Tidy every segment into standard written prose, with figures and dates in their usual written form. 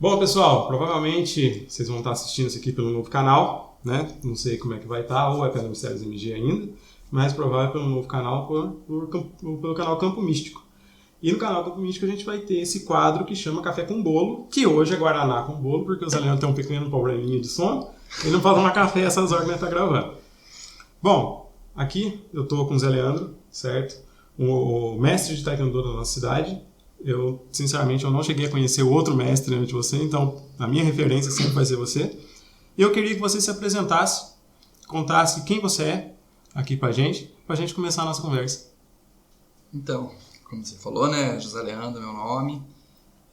Bom, pessoal, provavelmente vocês vão estar assistindo isso aqui pelo novo canal, né? Não sei como é que vai estar, ou é pela Mistérios MG ainda, mas provável pelo novo canal, pelo canal Campo Místico. E no canal Campo Místico a gente vai ter esse quadro que chama Café com Bolo, que hoje é Guaraná com Bolo, porque o Zé Leandro tem um pequeno probleminha de sono, ele não faz uma café essas horas que a gente está gravando. Bom, aqui eu estou com o Zé Leandro, certo? O mestre de Taekwondo da nossa cidade. Eu, sinceramente, eu não cheguei a conhecer outro mestre antes de você, então a minha referência sempre vai ser você. E eu queria que você se apresentasse, contasse quem você é aqui pra gente começar a nossa conversa. Então, como você falou, né, José Leandro é meu nome,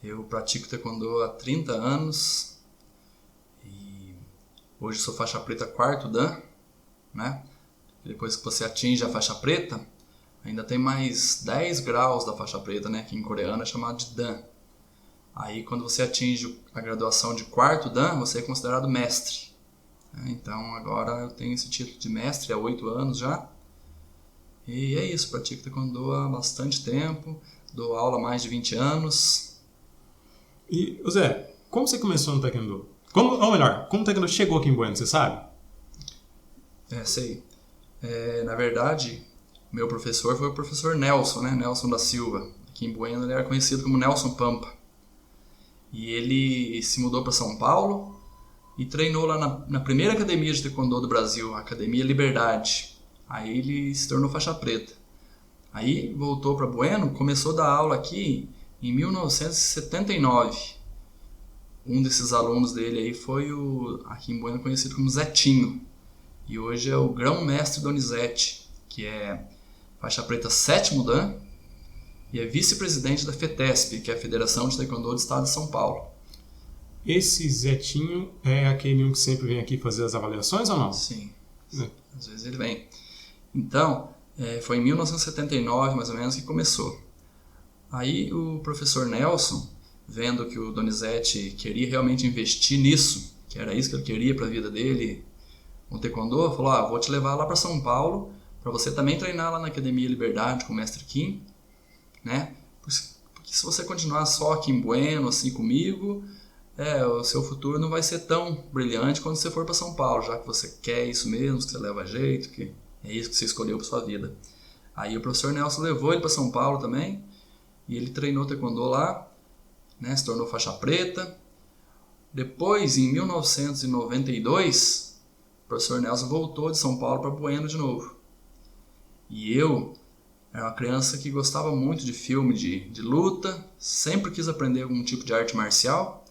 eu pratico Taekwondo há 30 anos e hoje sou faixa preta 4º Dan, né? Depois que você atinge a faixa preta, ainda tem mais 10 graus da faixa preta, né, que em coreano é chamado de Dan. Aí quando você atinge a graduação de 4º Dan, você é considerado mestre. Então agora eu tenho esse título de mestre há 8 anos já. E é isso, pratico Taekwondo há bastante tempo, dou aula há mais de 20 anos. E, Zé, como você começou no Taekwondo? Ou melhor, como o Taekwondo chegou aqui em Buenos, você sabe? Sei. Na verdade, meu professor foi o professor Nelson, né? Nelson da Silva. Aqui em Buenos ele era conhecido como Nelson Pampa. E ele se mudou para São Paulo e treinou lá na primeira academia de Taekwondo do Brasil, a Academia Liberdade. Aí ele se tornou faixa preta. Aí voltou para Bueno, começou a dar aula aqui em 1979. Um desses alunos dele aí foi aqui em Bueno conhecido como Zetinho. E hoje é o grão-mestre Donizete, que é faixa preta 7º Dan e é vice-presidente da FETESP, que é a Federação de Taekwondo do Estado de São Paulo. Esse Zetinho é aquele um que sempre vem aqui fazer as avaliações ou não? Sim, às vezes ele vem. Então, foi em 1979 mais ou menos que começou. Aí o professor Nelson, vendo que o Donizete queria realmente investir nisso, que era isso que ele queria para a vida dele, o Taekwondo, falou, vou te levar lá para São Paulo, para você também treinar lá na Academia Liberdade com o Mestre Kim, né? Porque se você continuar só aqui em Bueno, assim comigo, o seu futuro não vai ser tão brilhante quando você for para São Paulo, já que você quer isso mesmo, que você leva jeito, que é isso que você escolheu para sua vida. Aí o professor Nelson levou ele para São Paulo também, e ele treinou Taekwondo lá, né? Se tornou faixa preta. Depois, em 1992, o professor Nelson voltou de São Paulo para Bueno de novo. E eu era uma criança que gostava muito de filme de luta, sempre quis aprender algum tipo de arte marcial,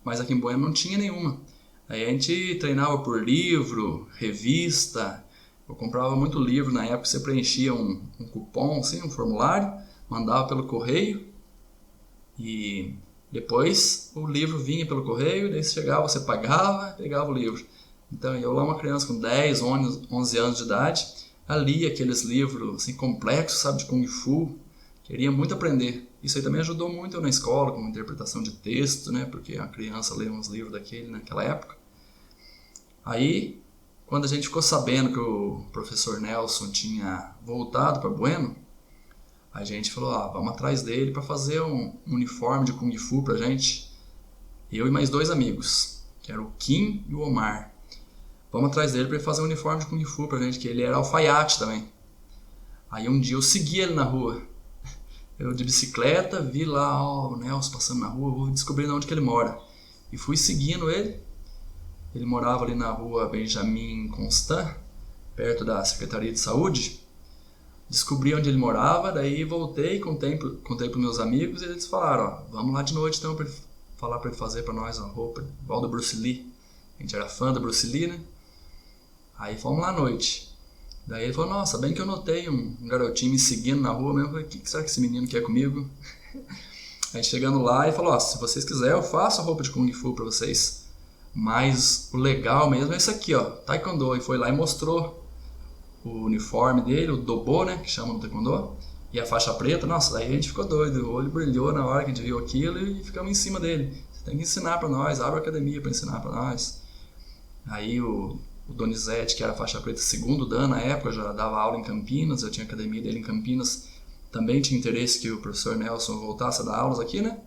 mas aqui em Bueno não tinha nenhuma. Aí a gente treinava por livro, revista, eu comprava muito livro na época, você preenchia um cupom, assim, um formulário, mandava pelo correio e depois o livro vinha pelo correio, daí você chegava, você pagava, pegava o livro. Então eu lá uma criança com 10, 11 anos de idade, lia aqueles livros assim, complexos, sabe, de Kung Fu, queria muito aprender. Isso aí também ajudou muito eu na escola, com interpretação de texto, né, porque a criança lê uns livros daquele naquela época. Aí, quando a gente ficou sabendo que o professor Nelson tinha voltado para Bueno, a gente falou, vamos atrás dele para fazer um uniforme de Kung Fu pra gente. Eu e mais 2 amigos, que era o Kim e o Omar. Vamos atrás dele para ele fazer um uniforme de Kung Fu pra gente, que ele era alfaiate também. Aí um dia eu segui ele na rua. Eu de bicicleta, vi lá o Nelson passando na rua, vou descobrir onde que ele mora. E fui seguindo ele. Ele morava ali na rua Benjamin Constant, perto da Secretaria de Saúde. Descobri onde ele morava, daí voltei, contei pros meus amigos e eles falaram, vamos lá de noite então para falar para ele fazer para nós uma roupa igual do Bruce Lee. A gente era fã do Bruce Lee, né? Aí fomos lá à noite. Daí ele falou, nossa, bem que eu notei um garotinho me seguindo na rua mesmo. Eu falei, o que será que esse menino quer comigo? Aí chegando lá, ele falou, se vocês quiserem eu faço a roupa de Kung Fu pra vocês. Mas o legal mesmo é isso aqui, Taekwondo. E foi lá e mostrou o uniforme dele, o Dobo, né, que chama no Taekwondo. E a faixa preta, nossa, daí a gente ficou doido. O olho brilhou na hora que a gente viu aquilo e ficamos em cima dele. Você tem que ensinar pra nós, abre a academia pra ensinar pra nós. Aí o Donizete, que era faixa preta 2º Dan na época, já dava aula em Campinas, eu tinha a academia dele em Campinas, também tinha interesse que o professor Nelson voltasse a dar aulas aqui, né?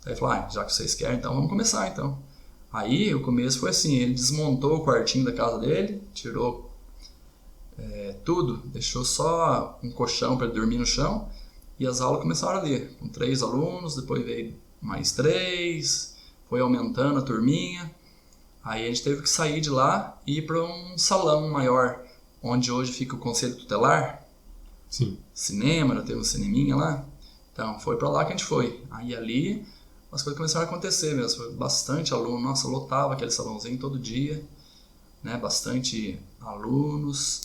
Aí falou, já que vocês querem, então vamos começar então. Aí o começo foi assim, ele desmontou o quartinho da casa dele, tirou tudo, deixou só um colchão para ele dormir no chão, e as aulas começaram ali, com 3 alunos, depois veio mais 3, foi aumentando a turminha. Aí a gente teve que sair de lá e ir para um salão maior, onde hoje fica o Conselho Tutelar. Sim. Cinema, já teve um cineminha lá. Então foi para lá que a gente foi. Aí ali as coisas começaram a acontecer mesmo. Foi bastante aluno, nossa, lotava aquele salãozinho todo dia, né? Bastante alunos.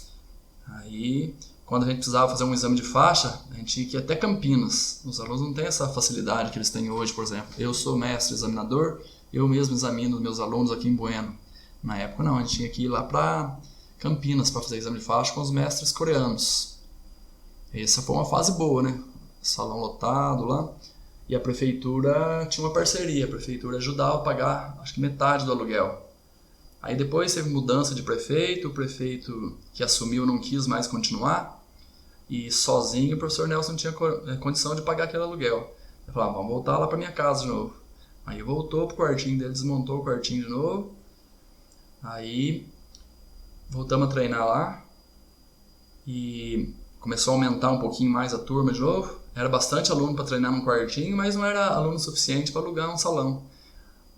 Aí quando a gente precisava fazer um exame de faixa, a gente tinha que ir até Campinas. Os alunos não têm essa facilidade que eles têm hoje, por exemplo. Eu sou mestre examinador, eu mesmo examino os meus alunos aqui em Bueno. Na época não, a gente tinha que ir lá para Campinas para fazer exame de faixa com os mestres coreanos. Essa foi uma fase boa, né? Salão lotado lá. E a prefeitura tinha uma parceria, a prefeitura ajudava a pagar, acho que metade do aluguel. Aí depois teve mudança de prefeito, o prefeito que assumiu não quis mais continuar, e sozinho o professor Nelson não tinha condição de pagar aquele aluguel. Ele falou, vamos voltar lá para minha casa de novo. Aí voltou pro quartinho dele, desmontou o quartinho de novo, aí voltamos a treinar lá, e começou a aumentar um pouquinho mais a turma de novo. Era bastante aluno para treinar num quartinho, mas não era aluno suficiente para alugar um salão.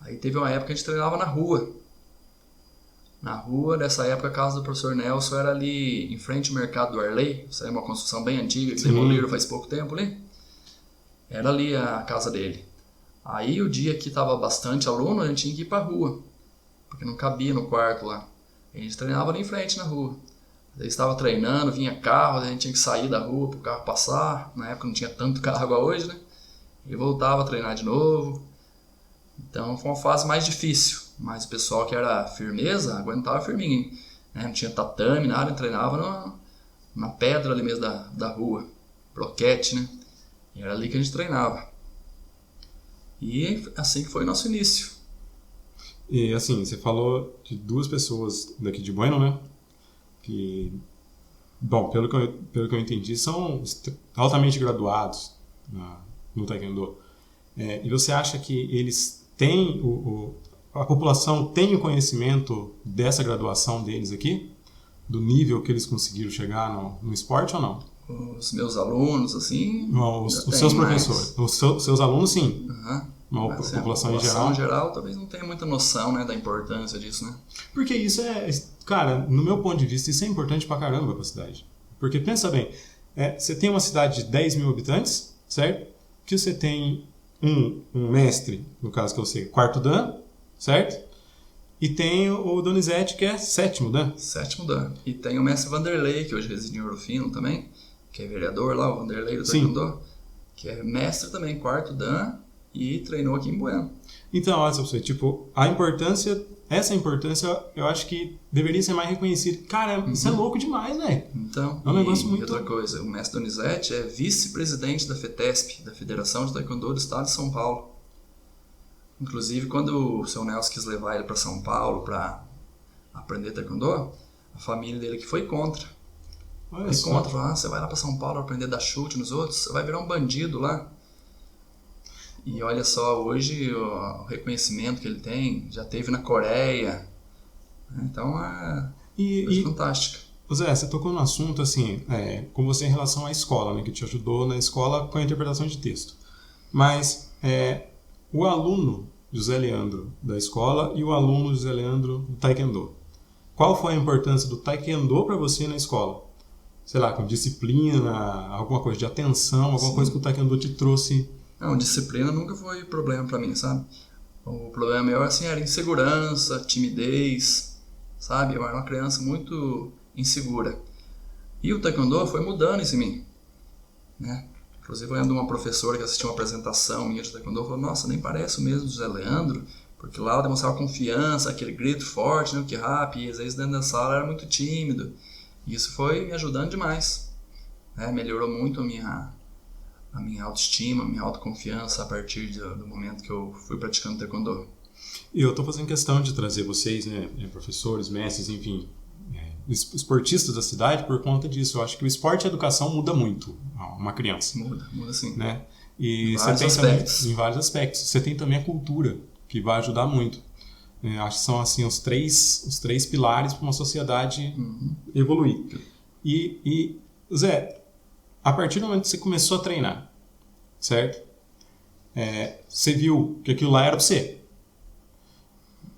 Aí teve uma época que a gente treinava na rua. Na rua, nessa época, a casa do professor Nelson era ali em frente ao mercado do Arley. Isso aí é uma construção bem antiga, que demoliram faz pouco tempo ali. Era ali a casa dele. Aí o dia que estava bastante aluno, a gente tinha que ir para a rua, porque não cabia no quarto lá. A gente treinava ali em frente na rua. Ele estava treinando, vinha carro, a gente tinha que sair da rua para o carro passar. Na época não tinha tanto carro igual hoje, né? E voltava a treinar de novo. Então foi uma fase mais difícil. Mas o pessoal que era firmeza, aguentava firminho. Né? Não tinha tatame, nada, treinava na pedra ali mesmo da rua. Bloquete, né? E era ali que a gente treinava. E assim que foi o nosso início. E assim, você falou de 2 pessoas daqui de Bueno, né? Que, bom, pelo que eu entendi, são altamente graduados no Taekwondo. E você acha que eles têm, a população tem o conhecimento dessa graduação deles aqui? Do nível que eles conseguiram chegar no esporte ou não? Os meus alunos, assim... Não, os seus professores. Os seus alunos, sim. Mas a população em geral... A população em geral talvez não tenha muita noção, né, da importância disso, né? Porque isso cara, no meu ponto de vista, isso é importante pra caramba pra cidade. Porque pensa bem, você tem uma cidade de 10 mil habitantes, certo? Que você tem um mestre, no caso que eu sei, 4º Dan, certo? E tem o Donizete, que é 7º Dan. 7º Dan. E tem o mestre Vanderlei, que hoje reside em Ouro Fino também, que é vereador lá, o Vanderlei do Taekwondo, que é mestre também, 4º Dan, e treinou aqui em Bueno. Então, olha só pra você, tipo, essa importância eu acho que deveria ser mais reconhecida. Cara, isso é louco demais, velho. Então, é um negócio muito... outra coisa, o mestre Donizete é vice-presidente da FETESP, da Federação de Taekwondo do Estado de São Paulo. Inclusive, quando o seu Nelson quis levar ele para São Paulo para aprender Taekwondo, a família dele que foi contra. Olha foi só. contra, falou, você vai lá para São Paulo aprender a dar chute nos outros, você vai virar um bandido lá. E olha só, hoje o reconhecimento que ele tem, já teve na Coreia. Então é fantástica. Zé, você tocou no assunto, assim, com você em relação à escola, né, que te ajudou na escola com a interpretação de texto. Mas o aluno José Leandro da escola e o aluno José Leandro do Taekwondo. Qual foi a importância do Taekwondo para você na escola? Sei lá, com disciplina, alguma coisa de atenção, alguma coisa que o Taekwondo te trouxe... Não, disciplina nunca foi problema pra mim, sabe? O problema maior, assim, era insegurança, timidez, sabe? Eu era uma criança muito insegura. E o Taekwondo foi mudando isso em mim, né? Inclusive, eu lembro de uma professora que assistiu uma apresentação minha de Taekwondo, falou, nossa, nem parece o mesmo José Leandro, porque lá eu demonstrava confiança, aquele grito forte, né, o que-rap, e às vezes dentro da sala era muito tímido. E isso foi me ajudando demais, né? Melhorou muito a minha autoestima, a minha autoconfiança a partir do momento que eu fui praticando Taekwondo. E eu estou fazendo questão de trazer vocês, né, professores, mestres, enfim, esportistas da cidade por conta disso. Eu acho que o esporte e a educação muda muito uma criança. Muda sim. Né? E Em você vários tem aspectos. também, em vários aspectos. Você tem também a cultura, que vai ajudar muito. Acho que são assim os três pilares para uma sociedade evoluir. E, Zé, a partir do momento que você começou a treinar, certo? Você viu que aquilo lá era para você.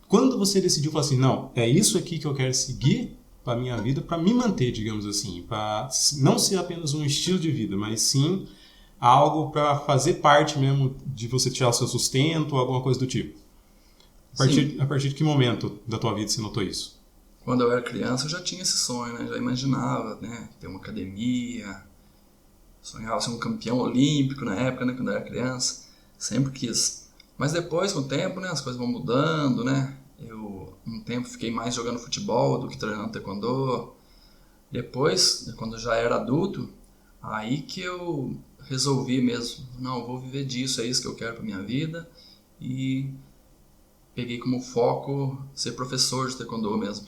Quando você decidiu falar assim, não, é isso aqui que eu quero seguir para a minha vida, para me manter, digamos assim, para não ser apenas um estilo de vida, mas sim algo para fazer parte mesmo de você tirar o seu sustento, alguma coisa do tipo. A partir de que momento da tua vida você notou isso? Quando eu era criança eu já tinha esse sonho, né? Já imaginava, né? Ter uma academia, sonhava ser um campeão olímpico na época, né? Quando eu era criança, sempre quis. Mas depois, com o tempo, né? As coisas vão mudando, né? Eu, um tempo, fiquei mais jogando futebol do que treinando taekwondo. Depois, quando eu já era adulto, aí que eu resolvi mesmo, não, eu vou viver disso, é isso que eu quero pra minha vida. E peguei como foco ser professor de taekwondo mesmo.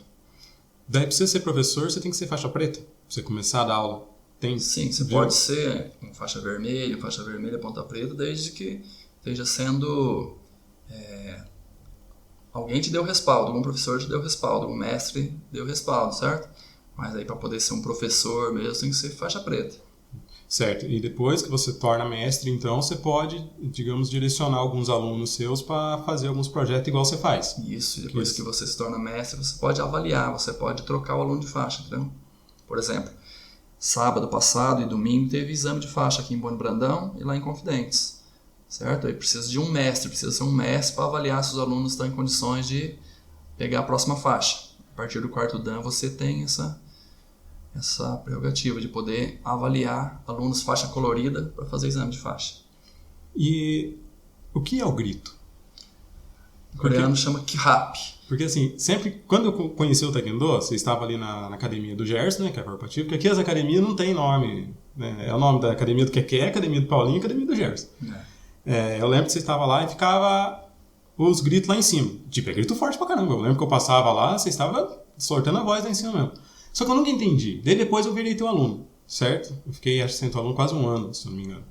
Daí, pra você ser professor, você tem que ser faixa preta? Pra você começar a dar aula? Sim, você pode ser com faixa vermelha, ponta preta, desde que esteja sendo... alguém te deu respaldo, algum professor te deu respaldo, algum mestre deu respaldo, certo? Mas aí para poder ser um professor mesmo tem que ser faixa preta. Certo. E depois que você torna mestre, então, você pode, digamos, direcionar alguns alunos seus para fazer alguns projetos igual você faz. Isso, e depois que você se torna mestre, você pode avaliar, você pode trocar o aluno de faixa, entendeu? Por exemplo, sábado passado e domingo teve exame de faixa aqui em Boni Brandão e lá em Confidentes, certo? Aí precisa de um mestre, precisa ser um mestre para avaliar se os alunos estão em condições de pegar a próxima faixa. A partir do quarto dan você tem essa prerrogativa de poder avaliar alunos faixa colorida para fazer exame de faixa. E o que é o grito? Em coreano chama Kirap. Porque assim, sempre, quando eu conheci o Taekwondo, você estava ali na academia do Gerson, né, que é corporativo, porque aqui as academias não tem nome, né, é o nome da academia do Keké, academia do Paulinho e academia do Gerson. Eu lembro que você estava lá e ficava os gritos lá em cima. Tipo, é grito forte pra caramba. Eu lembro que eu passava lá, você estava soltando a voz lá em cima mesmo. Só que eu nunca entendi. Daí depois eu virei teu aluno, certo? Eu fiquei, acho que sendo teu aluno quase um ano, se eu não me engano.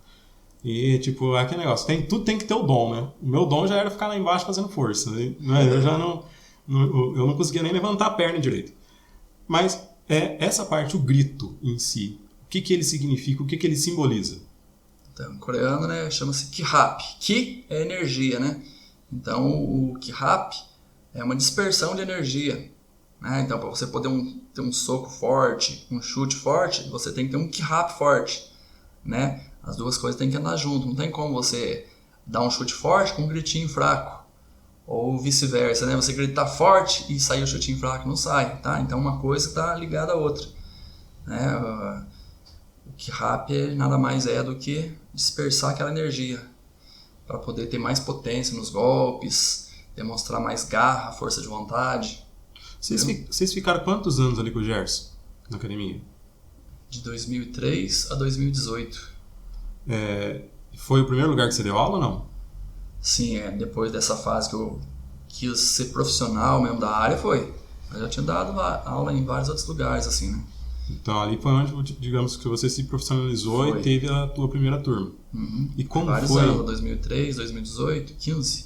E, tipo, é aquele negócio. Tudo tem que ter o dom, né? O meu dom já era ficar lá embaixo fazendo força. Né? Eu já não conseguia nem levantar a perna direito. Mas essa parte, o grito em si, o que ele significa, o que ele simboliza? Então, em coreano, né, chama-se Kirap. Ki é energia, né? Então, o Kirap é uma dispersão de energia. Né? Então, para você poder ter um soco forte, um chute forte, você tem que ter um Kirap forte. Né? As duas coisas têm que andar junto. Não tem como você dar um chute forte com um gritinho fraco. Ou vice-versa, né? Você gritar forte e sair o chutinho fraco, não sai. Tá? Então, uma coisa está ligada à outra. Né? O Kirap nada mais é do que dispersar aquela energia para poder ter mais potência nos golpes, demonstrar mais garra, força de vontade. Vocês ficaram quantos anos ali com o Gerson, na academia? De 2003 a 2018. Foi o primeiro lugar que você deu aula ou não? Sim, depois dessa fase que eu quis ser profissional mesmo da área, foi. Eu já tinha dado aula em vários outros lugares, assim, né? Então ali foi onde, digamos, que você se profissionalizou e teve a tua primeira turma. Uhum. E como vários foi? anos, 2003, 2018, 15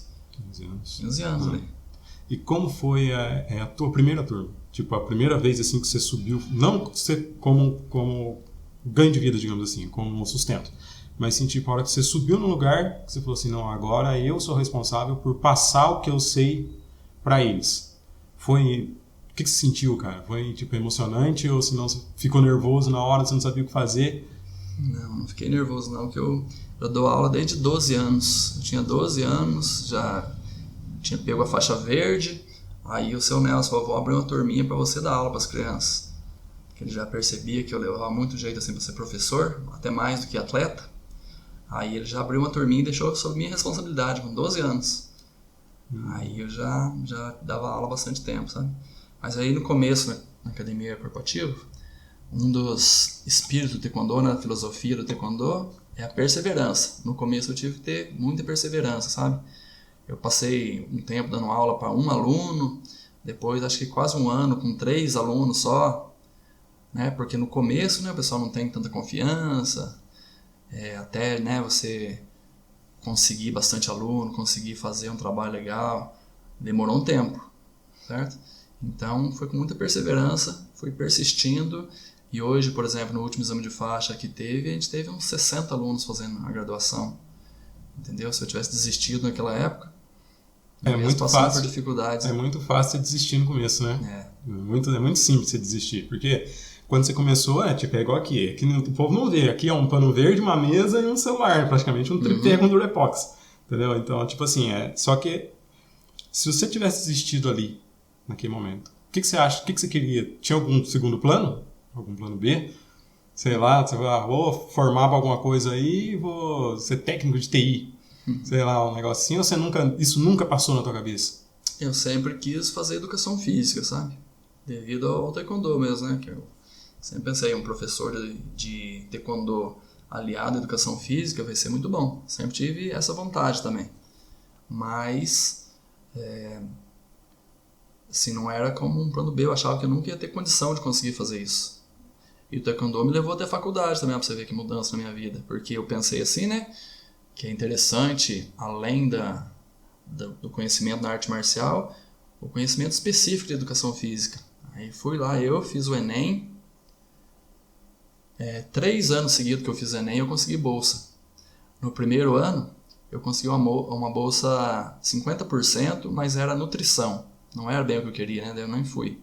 anos. 15 anos ali. E como foi a tua primeira turma? Tipo, a primeira vez assim que você subiu, não você como ganho de vida, digamos assim, como sustento, mas sim, tipo, a hora que você subiu no lugar, que você falou assim, não, agora eu sou responsável por passar o que eu sei pra eles. Foi... O que você sentiu, cara? Foi, tipo, emocionante ou senão você ficou nervoso na hora, você não sabia o que fazer? Não fiquei nervoso não, porque eu dou aula desde 12 anos. Eu tinha 12 anos, já tinha pego a faixa verde, aí o seu Nelson falou, vou abrir uma turminha para você dar aula para as crianças. Porque ele já percebia que eu levava muito jeito assim para ser professor, até mais do que atleta. Aí ele já abriu uma turminha e deixou sob minha responsabilidade, com 12 anos. Aí eu já dava aula há bastante tempo, sabe? Mas aí no começo, na academia corporativa, um dos espíritos do Taekwondo, na filosofia do Taekwondo, é a perseverança. No começo eu tive que ter muita perseverança, sabe? Eu passei um tempo dando aula para um aluno, depois acho que quase um ano com 3 alunos só, né? Porque no começo, né, o pessoal não tem tanta confiança, até, né, você conseguir bastante aluno, conseguir fazer um trabalho legal, demorou um tempo, certo? Então foi com muita perseverança, fui persistindo e hoje, por exemplo, no último exame de faixa que teve, a gente teve uns 60 alunos fazendo a graduação, entendeu? Se eu tivesse desistido naquela época, é muito fácil, por dificuldades. É muito fácil você desistir no começo, né? É muito simples você desistir, porque quando você começou, tipo, é igual aqui o povo não vê, aqui é um pano verde, uma mesa e um celular, praticamente um tripé com Durepox, entendeu? Então, tipo assim, só que se você tivesse desistido ali, naquele momento, o que você acha, o que você queria? Tinha algum segundo plano? Algum plano B? Sei lá, você vai, vou formar pra alguma coisa aí, vou ser técnico de TI, sei lá, um negocinho, ou isso nunca passou na tua cabeça? Eu sempre quis fazer educação física, sabe? Devido ao taekwondo mesmo, né? Que eu sempre pensei, um professor de taekwondo aliado à educação física vai ser muito bom. Sempre tive essa vontade também. Mas, assim, não era como um plano B. Eu achava que eu nunca ia ter condição de conseguir fazer isso. E o taekwondo me levou até a faculdade também, pra você ver que mudança na minha vida. Porque eu pensei assim, né? Que é interessante, além do conhecimento da arte marcial, o conhecimento específico de educação física. Aí fui lá, fiz o Enem. 3 anos seguidos que eu fiz o Enem, eu consegui bolsa. No primeiro ano, eu consegui uma bolsa 50%, mas era nutrição. Não era bem o que eu queria, né? Daí eu nem fui.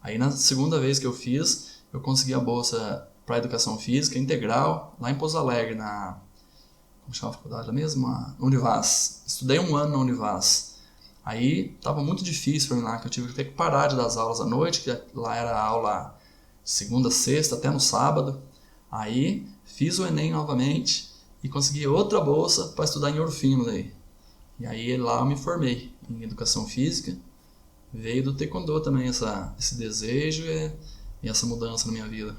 Aí na segunda vez que eu fiz, eu consegui a bolsa para educação física integral, lá em Pouso Alegre, como chama a faculdade mesmo? Univaz. Estudei 1 ano na Univaz. Aí tava muito difícil para mim lá, que eu tive que ter que parar de dar as aulas à noite, que lá era aula segunda, sexta, até no sábado. Aí fiz o Enem novamente e consegui outra bolsa para estudar em Ouro Fino daí. E aí lá eu me formei em educação física. Veio do taekwondo também esse desejo e essa mudança na minha vida.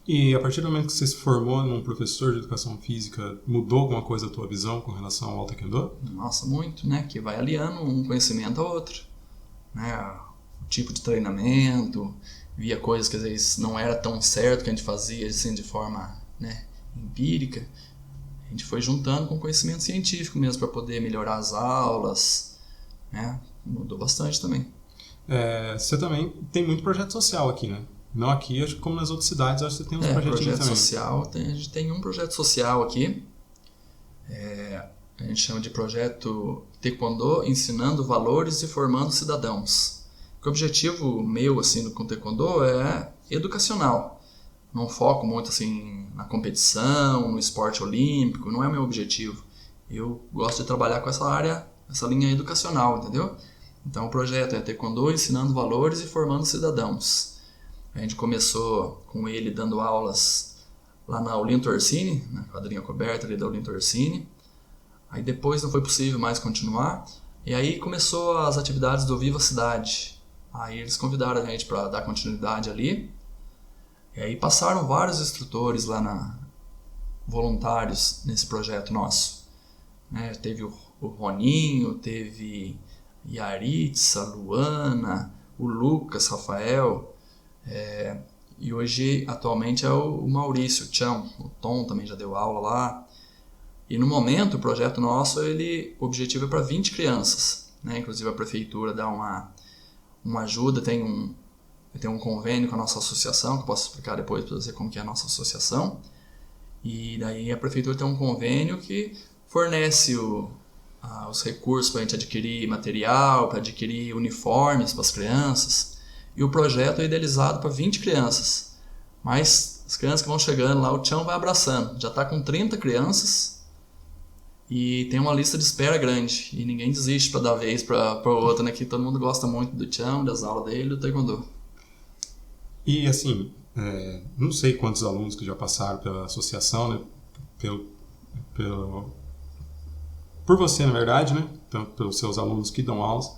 E a partir do momento que você se formou num professor de educação física, mudou alguma coisa a tua visão com relação ao taekwondo? Nossa, muito, né? Que vai aliando um conhecimento ao outro. Né? O tipo de treinamento, via coisas que às vezes não era tão certo que a gente fazia assim, de forma, né, empírica. A gente foi juntando com conhecimento científico mesmo para poder melhorar as aulas. Né? Mudou bastante também. Você também tem muito projeto social aqui, né? Não aqui, acho que como nas outras cidades, acho que você tem uns projetinhos também. Social, a gente tem um projeto social aqui. A gente chama de projeto Taekwondo Ensinando Valores e Formando Cidadãos. O objetivo meu assim, com o Taekwondo é educacional. Não foco muito assim, na competição, no esporte olímpico, não é o meu objetivo. Eu gosto de trabalhar com essa área, essa linha educacional, entendeu? Então o projeto é Taekwondo Ensinando Valores e Formando Cidadãos. A gente começou com ele dando aulas lá na Olinto Orsini, na quadrinha coberta ali da Olinto Orsini. Aí depois não foi possível mais continuar. E aí começou as atividades do Viva Cidade. Aí eles convidaram a gente para dar continuidade ali. E aí passaram vários instrutores lá voluntários nesse projeto nosso. Teve o Roninho, teve Yaritza, Luana, o Lucas, Rafael... e hoje, atualmente, é o Maurício, o Chão, o Tom também já deu aula lá. E no momento, o projeto nosso, o objetivo é para 20 crianças. Né? Inclusive a prefeitura dá uma ajuda, tem um convênio com a nossa associação, que eu posso explicar depois para você como que é a nossa associação. E daí a prefeitura tem um convênio que fornece os recursos para a gente adquirir material, para adquirir uniformes para as crianças. E o projeto é idealizado para 20 crianças. Mas as crianças que vão chegando lá, o Tchão vai abraçando. Já está com 30 crianças e tem uma lista de espera grande. E ninguém desiste para dar vez para o outro, né? Que todo mundo gosta muito do Tchão, das aulas dele, do taekwondo. E assim, não sei quantos alunos que já passaram pela associação, né? Por você, na verdade, né? Então, pelos seus alunos que dão aulas.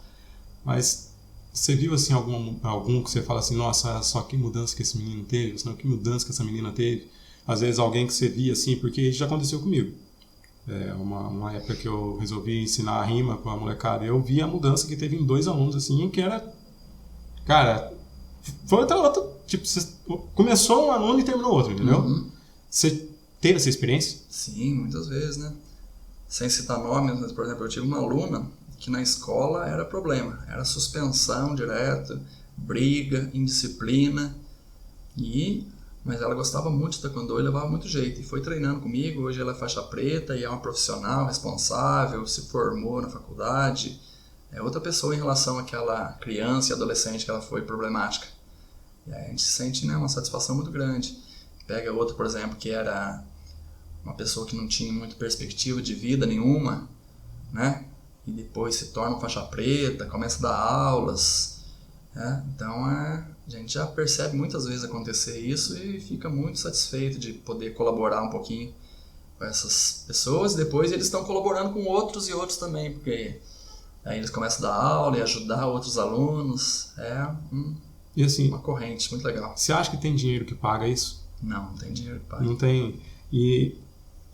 Mas... você viu assim algum que você fala assim, nossa, só que mudança que esse menino teve, senão que mudança que essa menina teve? Às vezes alguém que você via assim, porque isso já aconteceu comigo. Uma época que eu resolvi ensinar a rima com a molecada, eu vi a mudança que teve em 2 alunos assim, que era, cara, foi outra, tipo, começou um aluno e terminou outro, entendeu? Uhum. Você teve essa experiência? Sim, muitas vezes, né? sem citar nomes, mas, por exemplo, eu tive uma aluna que na escola era problema, era suspensão direto, briga, indisciplina, mas ela gostava muito de taekwondo e levava muito jeito, e foi treinando comigo. Hoje ela é faixa preta e é uma profissional responsável, se formou na faculdade, é outra pessoa em relação àquela criança e adolescente que ela foi problemática. E aí a gente sente, né, uma satisfação muito grande. Pega outra, por exemplo, que era uma pessoa que não tinha muita perspectiva de vida nenhuma, né? E depois se torna faixa preta, começa a dar aulas, né? Então a gente já percebe muitas vezes acontecer isso e fica muito satisfeito de poder colaborar um pouquinho com essas pessoas. Depois eles estão colaborando com outros e outros também, porque aí eles começam a dar aula e ajudar outros alunos. E assim, uma corrente muito legal. Você acha que tem dinheiro que paga isso? Não tem dinheiro que paga. Não tem.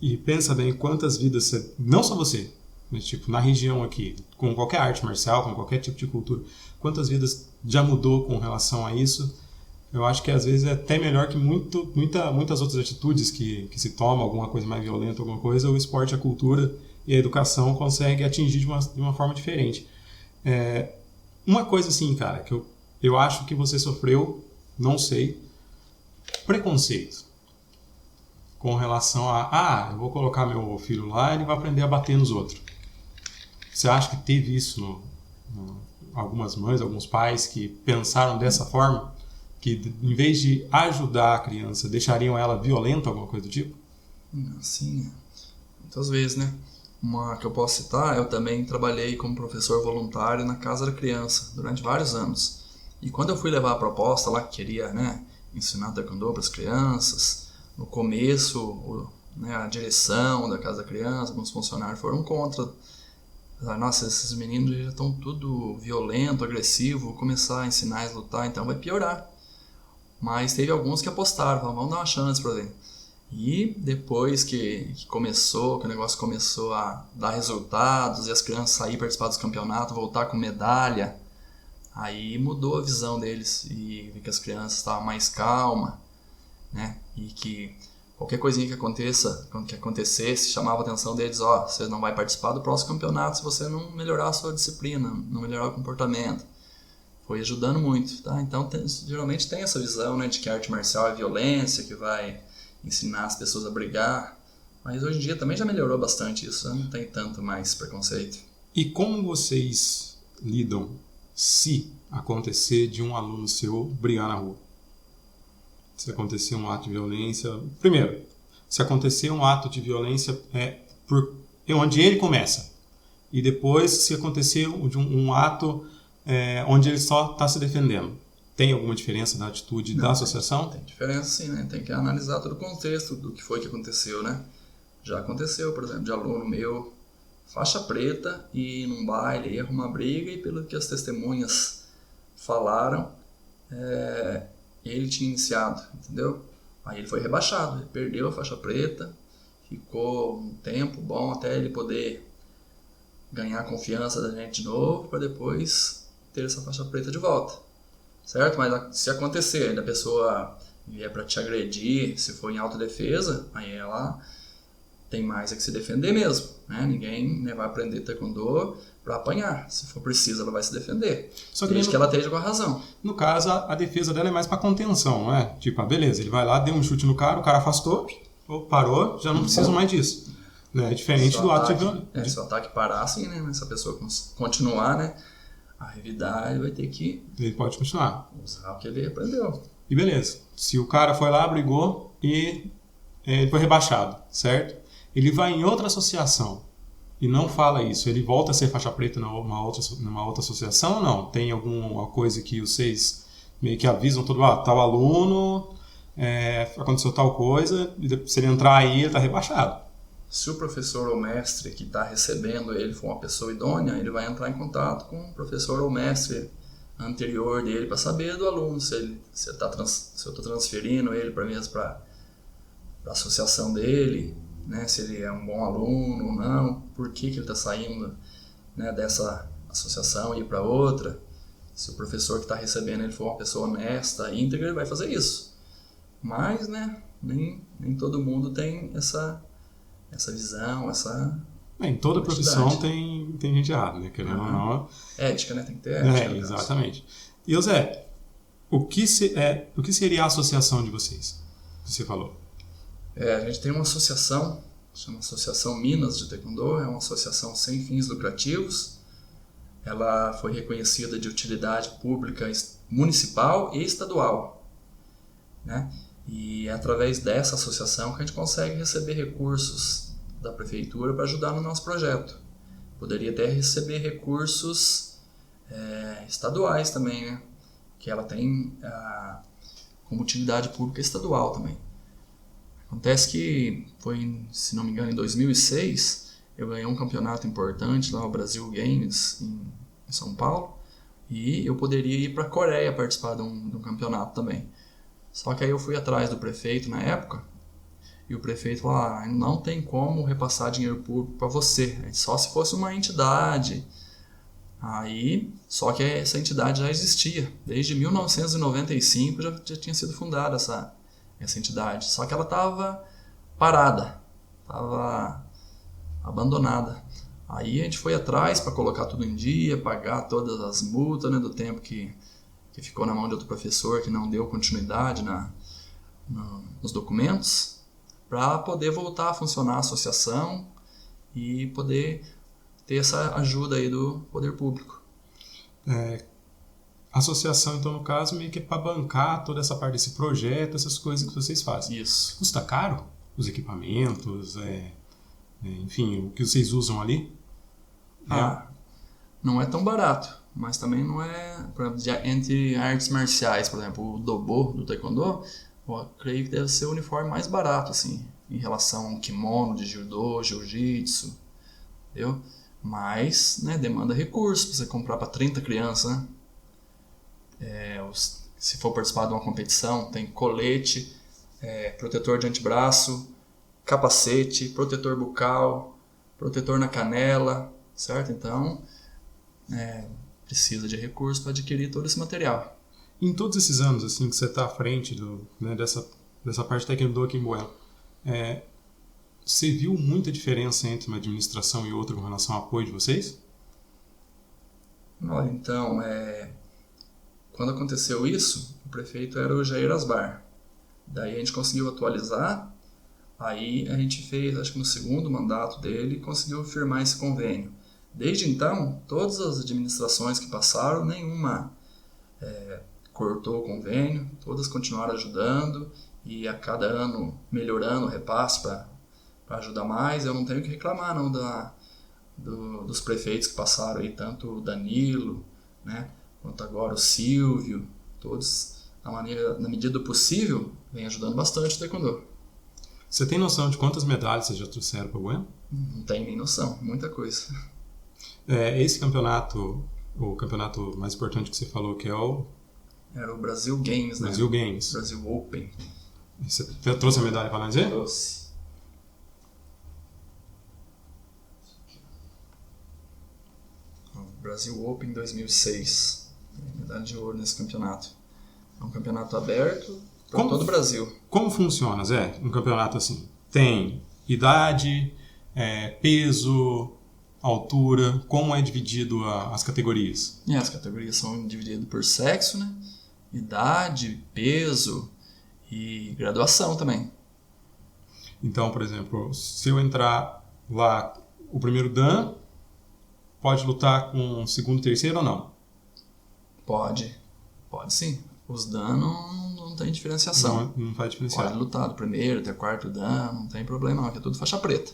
E pensa bem quantas vidas você, não só você, mas tipo, na região aqui, com qualquer arte marcial, com qualquer tipo de cultura, quantas vidas já mudou com relação a isso? Eu acho que às vezes é até melhor que muitas outras atitudes que se tomam, alguma coisa mais violenta, alguma coisa, o esporte, a cultura e a educação consegue atingir de uma forma diferente. Uma coisa assim, cara, que eu acho que você sofreu, não sei, preconceito com relação eu vou colocar meu filho lá e ele vai aprender a bater nos outros. Você acha que teve isso algumas mães, alguns pais que pensaram dessa forma? Que em vez de ajudar a criança, deixariam ela violenta, alguma coisa do tipo? Sim, muitas vezes, né? Uma que eu posso citar, eu também trabalhei como professor voluntário na Casa da Criança durante vários anos. E quando eu fui levar a proposta lá, que queria, né, ensinar taekwondo para as crianças, no começo, a direção da Casa da Criança, alguns funcionários foram contra. Nossa, esses meninos já estão tudo violento, agressivo, vou começar a ensinar eles a lutar, então vai piorar. Mas teve alguns que apostaram, falaram, vamos dar uma chance para ele. E depois que o negócio começou a dar resultados e as crianças saírem participar dos campeonatos, voltar com medalha, aí mudou a visão deles e vi que as crianças estavam mais calmas, né? E que qualquer coisinha que acontecesse chamava a atenção deles, você não vai participar do próximo campeonato se você não melhorar a sua disciplina, não melhorar o comportamento. Foi ajudando muito, tá? Então geralmente tem essa visão, né, de que a arte marcial é violência, que vai ensinar as pessoas a brigar, mas hoje em dia também já melhorou bastante isso, não tem tanto mais preconceito. E como vocês lidam se acontecer de um aluno seu brigar na rua? Se acontecer um ato de violência... Primeiro, se acontecer um ato de violência onde ele começa. E depois, se acontecer um ato onde ele só está se defendendo. Tem alguma diferença na atitude da associação? Tem diferença sim, né? Tem que analisar todo o contexto do que foi que aconteceu, né? Já aconteceu, por exemplo, de aluno meu, faixa preta, e num baile, ia arrumar briga, e pelo que as testemunhas falaram, ele tinha iniciado, entendeu? Aí ele foi rebaixado, ele perdeu a faixa preta, ficou um tempo bom até ele poder ganhar a confiança da gente de novo, para depois ter essa faixa preta de volta. Certo? Mas se acontecer da pessoa vier para te agredir, se for em autodefesa, aí ela tem mais que se defender mesmo, né? Ninguém vai aprender taekwondo para apanhar. Se for preciso, ela vai se defender. Só que desde que ela esteja com a razão. No caso, a defesa dela é mais para contenção, não é? Tipo, beleza, ele vai lá, deu um chute no cara, o cara afastou, parou, já não preciso mais disso. Né? É diferente do ato de violência. Se o ataque parar assim, né? Se a pessoa continuar, né? A revidar, vai ter que... Ele pode continuar. Usar o que ele aprendeu. E beleza. Se o cara foi lá, brigou e ele foi rebaixado, certo? Ele vai em outra associação e não fala isso. Ele volta a ser faixa preta numa outra associação ou não? Tem alguma coisa que vocês meio que avisam todo tal aluno, aconteceu tal coisa, e se ele entrar aí, ele está rebaixado. Se o professor ou mestre que está recebendo ele for uma pessoa idônea, ele vai entrar em contato com o professor ou mestre anterior dele para saber do aluno, se eu estou transferindo ele para a associação dele, né, se ele é um bom aluno ou não, por que ele está saindo, né, dessa associação e ir para outra. Se o professor que está recebendo ele for uma pessoa honesta, íntegra, ele vai fazer isso. Mas, né, nem todo mundo tem essa visão, Em toda profissão tem gente errada, né? Querendo ou não. Ética, né? Tem que ter ética. Exatamente. E, Zé, o que seria a associação de vocês? Que você falou. A gente tem uma associação, chama Associação Minas de Taekwondo, é uma associação sem fins lucrativos. Ela foi reconhecida de utilidade pública municipal e estadual, né? E é através dessa associação que a gente consegue receber recursos da prefeitura para ajudar no nosso projeto. Poderia até receber recursos estaduais também, né? Que ela tem como utilidade pública estadual também. Acontece que foi, se não me engano, em 2006, eu ganhei um campeonato importante lá, o Brasil Games, em São Paulo, e eu poderia ir para a Coreia participar de um campeonato também. Só que aí eu fui atrás do prefeito na época, e o prefeito falou, não tem como repassar dinheiro público para você, só se fosse uma entidade. Aí, só que essa entidade já existia, desde 1995 já tinha sido fundada essa entidade, só que ela estava parada, estava abandonada. Aí a gente foi atrás para colocar tudo em dia, pagar todas as multas, né, do tempo que ficou na mão de outro professor que não deu continuidade nos documentos, para poder voltar a funcionar a associação e poder ter essa ajuda aí do poder público. Associação, então, no caso, meio que é para bancar toda essa parte desse projeto, essas coisas que vocês fazem. Isso. Custa caro? Os equipamentos, enfim, o que vocês usam ali? Não é tão barato, mas também não é... Por exemplo, entre artes marciais, por exemplo, o Dobo do Taekwondo, eu creio que deve ser o uniforme mais barato, assim, em relação ao kimono de judô, jiu-jitsu, entendeu? Mas, né, demanda recursos para você comprar para 30 crianças, né? Se for participar de uma competição, tem colete, protetor de antebraço, capacete, protetor bucal, protetor na canela, certo? Então, precisa de recursos para adquirir todo esse material. Em todos esses anos assim que você está à frente dessa parte técnica aqui em Bueno, você viu muita diferença entre uma administração e outra com relação ao apoio de vocês? Olha, então, quando aconteceu isso, o prefeito era o Jair Asbar. Daí a gente conseguiu atualizar, aí a gente fez, acho que no segundo mandato dele, conseguiu firmar esse convênio. Desde então, todas as administrações que passaram, nenhuma cortou o convênio, todas continuaram ajudando e a cada ano melhorando o repasse para ajudar mais. Eu não tenho que reclamar não dos prefeitos que passaram aí, tanto o Danilo, né, quanto agora o Silvio, todos, na medida do possível, vem ajudando bastante o Taekwondo. Você tem noção de quantas medalhas vocês já trouxeram para o Bueno? Não tenho nem noção, muita coisa. Esse campeonato, o campeonato mais importante que você falou, que era o Brasil Games, né? Brasil Games. Brasil Open. Você trouxe a medalha para nós ver? Trouxe. Brasil Open 2006. Medalha de ouro nesse campeonato. É um campeonato aberto para todo o Brasil. Como funciona, Zé, um campeonato assim? Tem idade, peso, altura, como é dividido as categorias? As categorias são divididas por sexo, né? Idade, peso e graduação também. Então, por exemplo, se eu entrar lá, o primeiro dan pode lutar com o segundo e terceiro ou não? Pode sim. Os dan não tem diferenciação. Não faz diferenciação. Pode lutar do primeiro até quarto dan, não tem problema não, que é tudo faixa preta.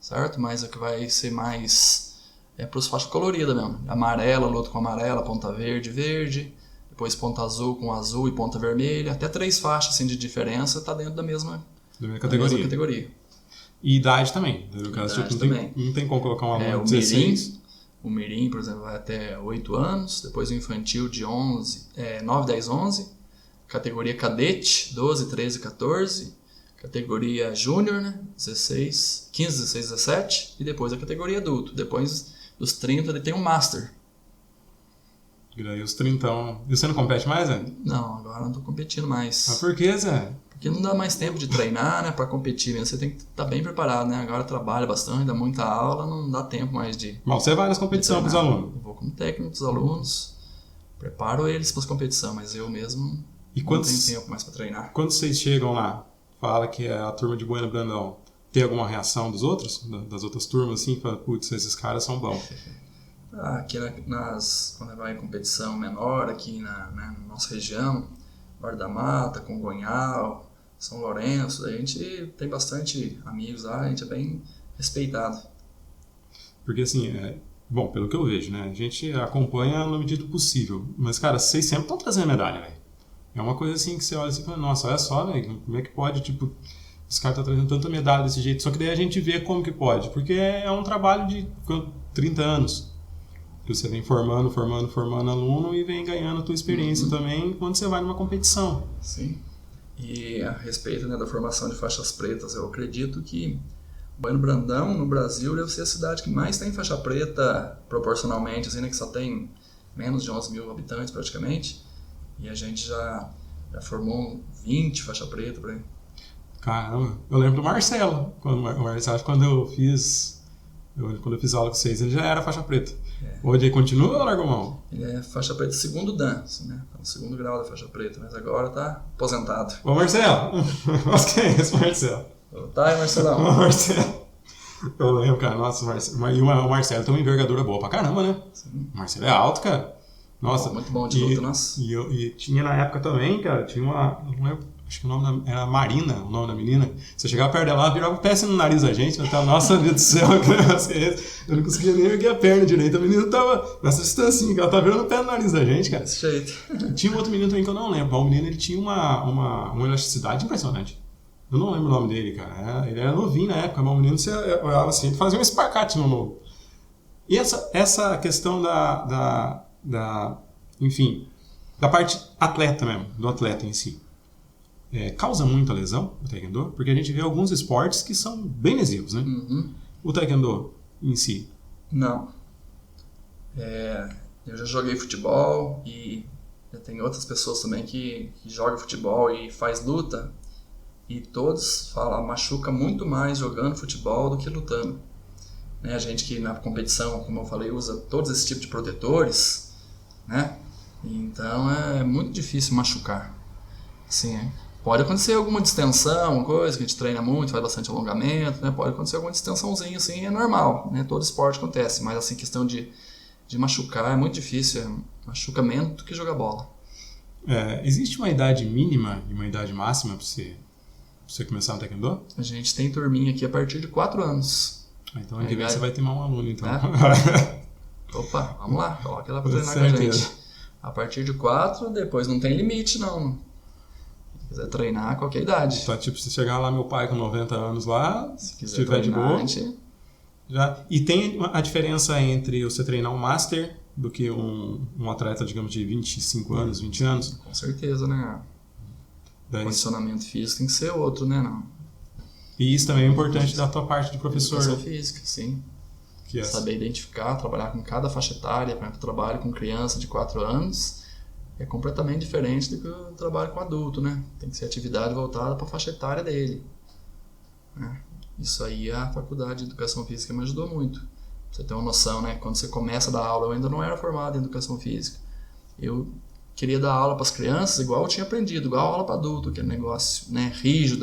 Certo? Mas o que vai ser mais para os faixas coloridas mesmo. Amarela, luta com amarela, ponta verde, verde. Depois ponta azul com azul e ponta vermelha. Até 3 faixas assim, de diferença está dentro da mesma categoria. E idade também. No caso, não tem como colocar um aluno de 16. O Mirim, por exemplo, vai até 8 anos. Depois o infantil de 9, 10, 11. Categoria cadete, 12, 13, 14. Categoria júnior, né? 15, 16, 17. E depois a categoria adulto. Depois dos 30 ele tem um master. E daí os 30. E você não compete mais, Zé? Não, agora não tô competindo mais. Mas por que, Zé? Porque não dá mais tempo de treinar, né, para competir mesmo. Você tem que estar bem preparado, né? Agora trabalha bastante, dá muita aula, não dá tempo mais de... Mas você vai nas competições com os alunos? Eu vou como técnico dos alunos, preparo eles para as competições, mas eu mesmo não tenho tempo mais para treinar. Quando vocês chegam lá, fala que é a turma de Bueno Brandão, tem alguma reação dos outros? Das outras turmas, assim? Fala, putz, esses caras são bons. Aqui quando vai em competição menor, aqui na nossa região, Bar da Mata, Congonhal, São Lourenço, a gente tem bastante amigos lá, a gente é bem respeitado. Porque assim, bom, pelo que eu vejo, né? A gente acompanha na medida do possível. Mas, cara, vocês sempre estão trazendo medalha, velho. É uma coisa assim que você olha assim e fala, nossa, olha só, velho, como é que pode, tipo, os caras estão trazendo tanta medalha desse jeito. Só que daí a gente vê como que pode. Porque é um trabalho de 30 anos. Que você vem formando aluno e vem ganhando a tua experiência também quando você vai numa competição. Sim. E a respeito, né, da formação de faixas pretas, eu acredito que Bueno Brandão, no Brasil, deve ser a cidade que mais tem faixa preta proporcionalmente, assim, né, que só tem menos de 11 mil habitantes praticamente. E a gente já formou 20 faixa preta por aí. Caramba, eu lembro do Marcelo. Quando eu fiz aula com vocês, ele já era faixa preta. Hoje ele continua ou largou mão? Ele é faixa preta segundo dan, assim, né? Tá no segundo grau da faixa preta, mas agora tá aposentado. Ô Marcelo! Mas quem é esse Marcelo? Tá aí, Marcelão. Ô Marcelo! Eu lembro, cara, nossa, o Marcelo tem uma envergadura boa pra caramba, né? Sim. O Marcelo é alto, cara. Nossa. Muito bom de luta, nossa. E tinha na época também, cara, tinha não lembro, acho que o nome era Marina, o nome da menina. Você chegava perto dela, virava o pé no nariz da gente, tava, nossa, meu Deus do céu, que negócio é esse? Eu não conseguia nem erguer a perna direito. A menina tava nessa distância, ela tava virando o pé no nariz da gente, cara. Desse jeito. Tinha um outro menino também que eu não lembro, mas o menino ele tinha uma elasticidade impressionante. Eu não lembro o nome dele, cara. Ele era novinho na época, mas o menino você olhava assim, ele fazia um espacate no novo. E essa questão enfim, da parte atleta mesmo, do atleta em si. Causa muita lesão o taekwondo? Porque a gente vê alguns esportes que são bem lesivos, né? Uhum. O taekwondo em si? Não. Eu já joguei futebol e já tem outras pessoas também que jogam futebol e faz luta e todos falam, machuca muito mais jogando futebol do que lutando. Né? A gente que na competição, como eu falei, usa todos esses tipos de protetores, né? Então é muito difícil machucar. Assim, pode acontecer alguma distensão, uma coisa que a gente treina muito, faz bastante alongamento, né? Pode acontecer alguma distensãozinha, assim, é normal, né? Todo esporte acontece, mas assim, questão de machucar é muito difícil, machuca menos do que jogar bola. Existe uma idade mínima e uma idade máxima para você começar no taekwondo? A gente tem turminha aqui a partir de 4 anos. Então ano que vem você vai ter mais um aluno, então. Opa, vamos lá, coloca ela para treinar com a gente. A partir de 4, depois não tem limite, não. Se quiser treinar a qualquer idade. Então, tipo, se chegar lá meu pai com 90 anos lá, se quiser tiver de boa. Já... E tem a diferença entre você treinar um master do que um atleta, digamos, de 25 anos, 20 anos? Com certeza, né? O condicionamento físico tem que ser outro, né? Não. E isso também é importante da tua parte de professor. Educação física, sim. Saber identificar, trabalhar com cada faixa etária. Por exemplo, eu trabalho com criança de 4 anos é completamente diferente do que eu trabalho com adulto, né? Tem que ser atividade voltada para a faixa etária dele. Isso aí a faculdade de educação física me ajudou muito. Pra você ter uma noção, né? Quando você começa a dar aula, eu ainda não era formado em educação física. Eu queria dar aula para as crianças igual eu tinha aprendido, igual aula para adulto, aquele negócio, né, rígido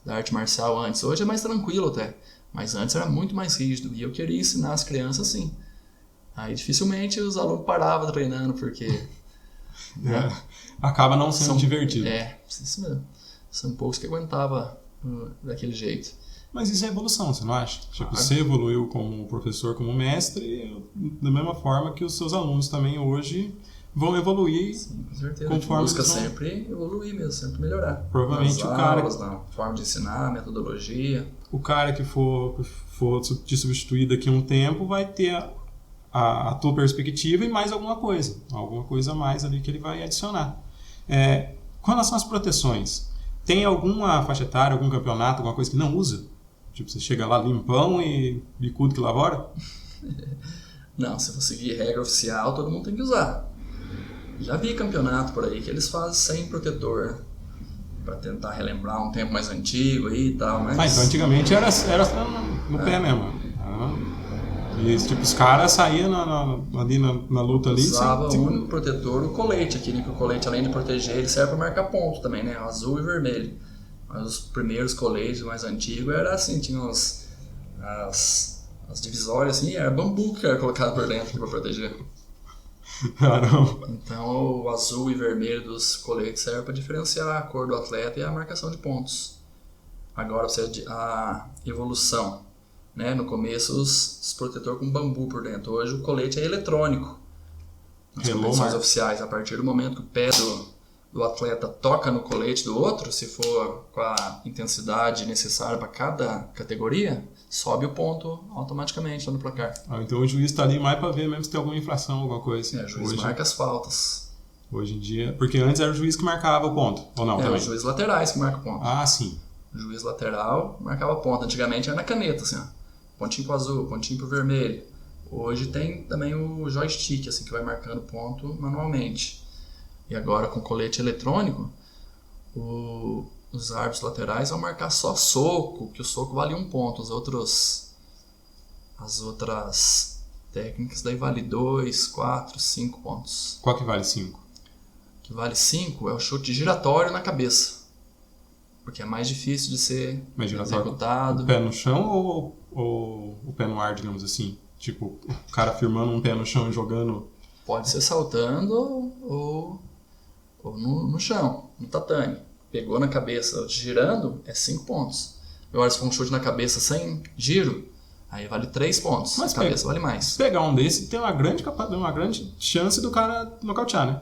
da arte marcial antes. Hoje é mais tranquilo até. Mas antes era muito mais rígido e eu queria ensinar as crianças assim. Aí dificilmente os alunos paravam treinando porque... acaba não sendo divertido. Isso mesmo. São poucos que aguentavam daquele jeito. Mas isso é evolução, você não acha? Tipo, você evoluiu como professor, como mestre, da mesma forma que os seus alunos também hoje vão evoluir. Sim, com certeza. Conforme busca sempre evoluir mesmo, sempre melhorar. Provavelmente nas aulas, na forma de ensinar, metodologia. O cara que for te substituir daqui a um tempo vai ter a tua perspectiva e mais alguma coisa a mais ali que ele vai adicionar. Com relação às proteções, tem alguma faixa etária, algum campeonato, alguma coisa que não usa? Tipo, você chega lá limpão e bicudo que lavora? Não, se for seguir regra oficial, todo mundo tem que usar. Já vi campeonato por aí que eles fazem sem protetor. para tentar relembrar um tempo mais antigo aí e tal, mas... Então antigamente era no pé mesmo. E tipo, os caras saíam ali na luta ali... Usava o único protetor, o colete aqui, né? Que o colete, além de proteger, ele serve para marcar ponto também, né? Azul e vermelho. Mas os primeiros coletes mais antigos era assim, tinha as divisórias assim, era bambu que era colocado por dentro para proteger. Caramba. Então o azul e vermelho dos coletes serve para diferenciar a cor do atleta e a marcação de pontos. Agora a evolução, né? No começo os protetores com bambu por dentro, hoje o colete é eletrônico. Nas competições oficiais, a partir do momento que o pé do atleta toca no colete do outro, se for com a intensidade necessária para cada categoria, sobe o ponto automaticamente lá no placar. Então o juiz está ali mais para ver mesmo se tem alguma infração, alguma coisa. O juiz marca as faltas. Hoje em dia, porque antes era o juiz que marcava o ponto, ou não? Os juízes laterais que marcam o ponto. Ah, sim. O juiz lateral marcava ponto. Antigamente era na caneta, assim, ó. Pontinho pro azul, pontinho pro vermelho. Hoje tem também o joystick, assim, que vai marcando ponto manualmente. E agora com colete eletrônico, os árbitros laterais vão marcar só soco, que o soco vale 1 ponto. As outras técnicas daí vale 2, 4, 5 pontos. Qual que vale 5? O que vale 5 é o chute giratório na cabeça. Porque é mais difícil de ser executado. O pé no chão ou o pé no ar, digamos assim? Tipo, o cara firmando um pé no chão e jogando... Pode ser saltando ou no chão, no tatame. Pegou na cabeça girando, é 5 pontos. Agora, se for um chute na cabeça sem giro, aí vale 3 pontos. Mas a cabeça vale mais. Pegar um desse tem uma grande chance do cara nocautear, né?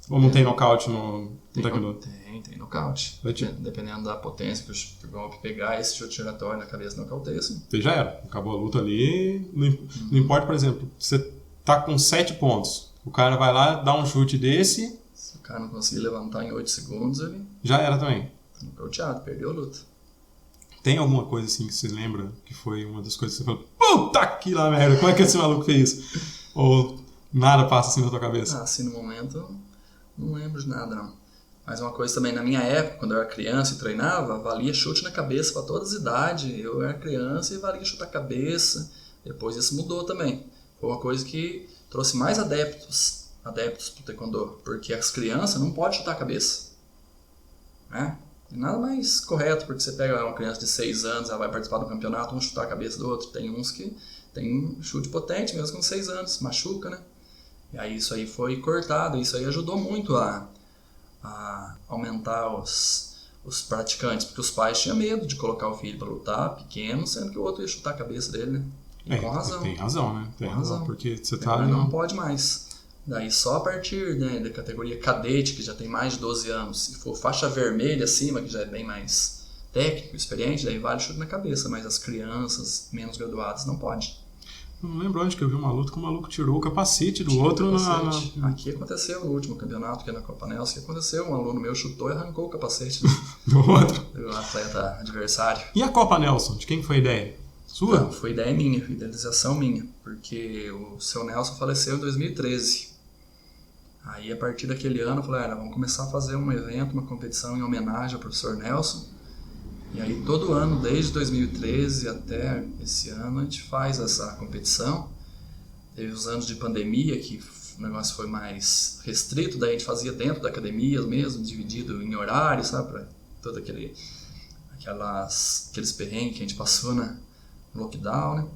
Ou não tem nocaute no taekwondo? Tem nocaute. Dependendo da potência que o golpe pegar, esse chute giratório na cabeça nocauteia, sim. Já era. Acabou a luta ali. Não importa, por exemplo, você tá com 7 pontos. O cara vai lá, dá um chute desse... Se o cara não conseguir levantar em 8 segundos, ele... Já era também. Tá nocauteado, perdeu a luta. Tem alguma coisa assim que você lembra que foi uma das coisas que você falou, puta que lá merda, como é que esse maluco fez isso? Ou nada passa assim na tua cabeça? Assim, no momento, não lembro de nada, não. Mas uma coisa também, na minha época, quando eu era criança e treinava, valia chute na cabeça para todas as idades. Eu era criança e valia chute na cabeça. Depois isso mudou também. Foi uma coisa que trouxe mais adeptos pro taekwondo, porque as crianças não podem chutar a cabeça. Né? É nada mais correto, porque você pega uma criança de 6 anos, ela vai participar do campeonato, um chutar a cabeça do outro. Tem uns que tem um chute potente, mesmo com 6 anos, machuca, né? E aí isso aí foi cortado, isso aí ajudou muito a aumentar os praticantes, porque os pais tinham medo de colocar o filho para lutar pequeno, sendo que o outro ia chutar a cabeça dele, né? Com razão. Tem razão, né? Tem razão, porque você tá... Não pode mais. Daí só a partir, né, da categoria cadete, que já tem mais de 12 anos, se for faixa vermelha acima, que já é bem mais técnico, experiente, daí vale chute na cabeça, mas as crianças menos graduadas não pode. Eu não lembro onde que eu vi uma luta que o maluco tirou o capacete do outro. Aqui aconteceu no último campeonato, que é na Copa Nelson, que aconteceu, um aluno meu chutou e arrancou o capacete do outro. Do atleta adversário. E a Copa Nelson? De quem foi a ideia? Sua? Não, foi ideia minha, idealização minha, porque o seu Nelson faleceu em 2013. Aí, a partir daquele ano, eu falei, vamos começar a fazer um evento, uma competição em homenagem ao professor Nelson. E aí, todo ano, desde 2013 até esse ano, a gente faz essa competição. Teve os anos de pandemia, que o negócio foi mais restrito, daí a gente fazia dentro da academia mesmo, dividido em horários, sabe, para todo aqueles perrengues que a gente passou no lockdown, né?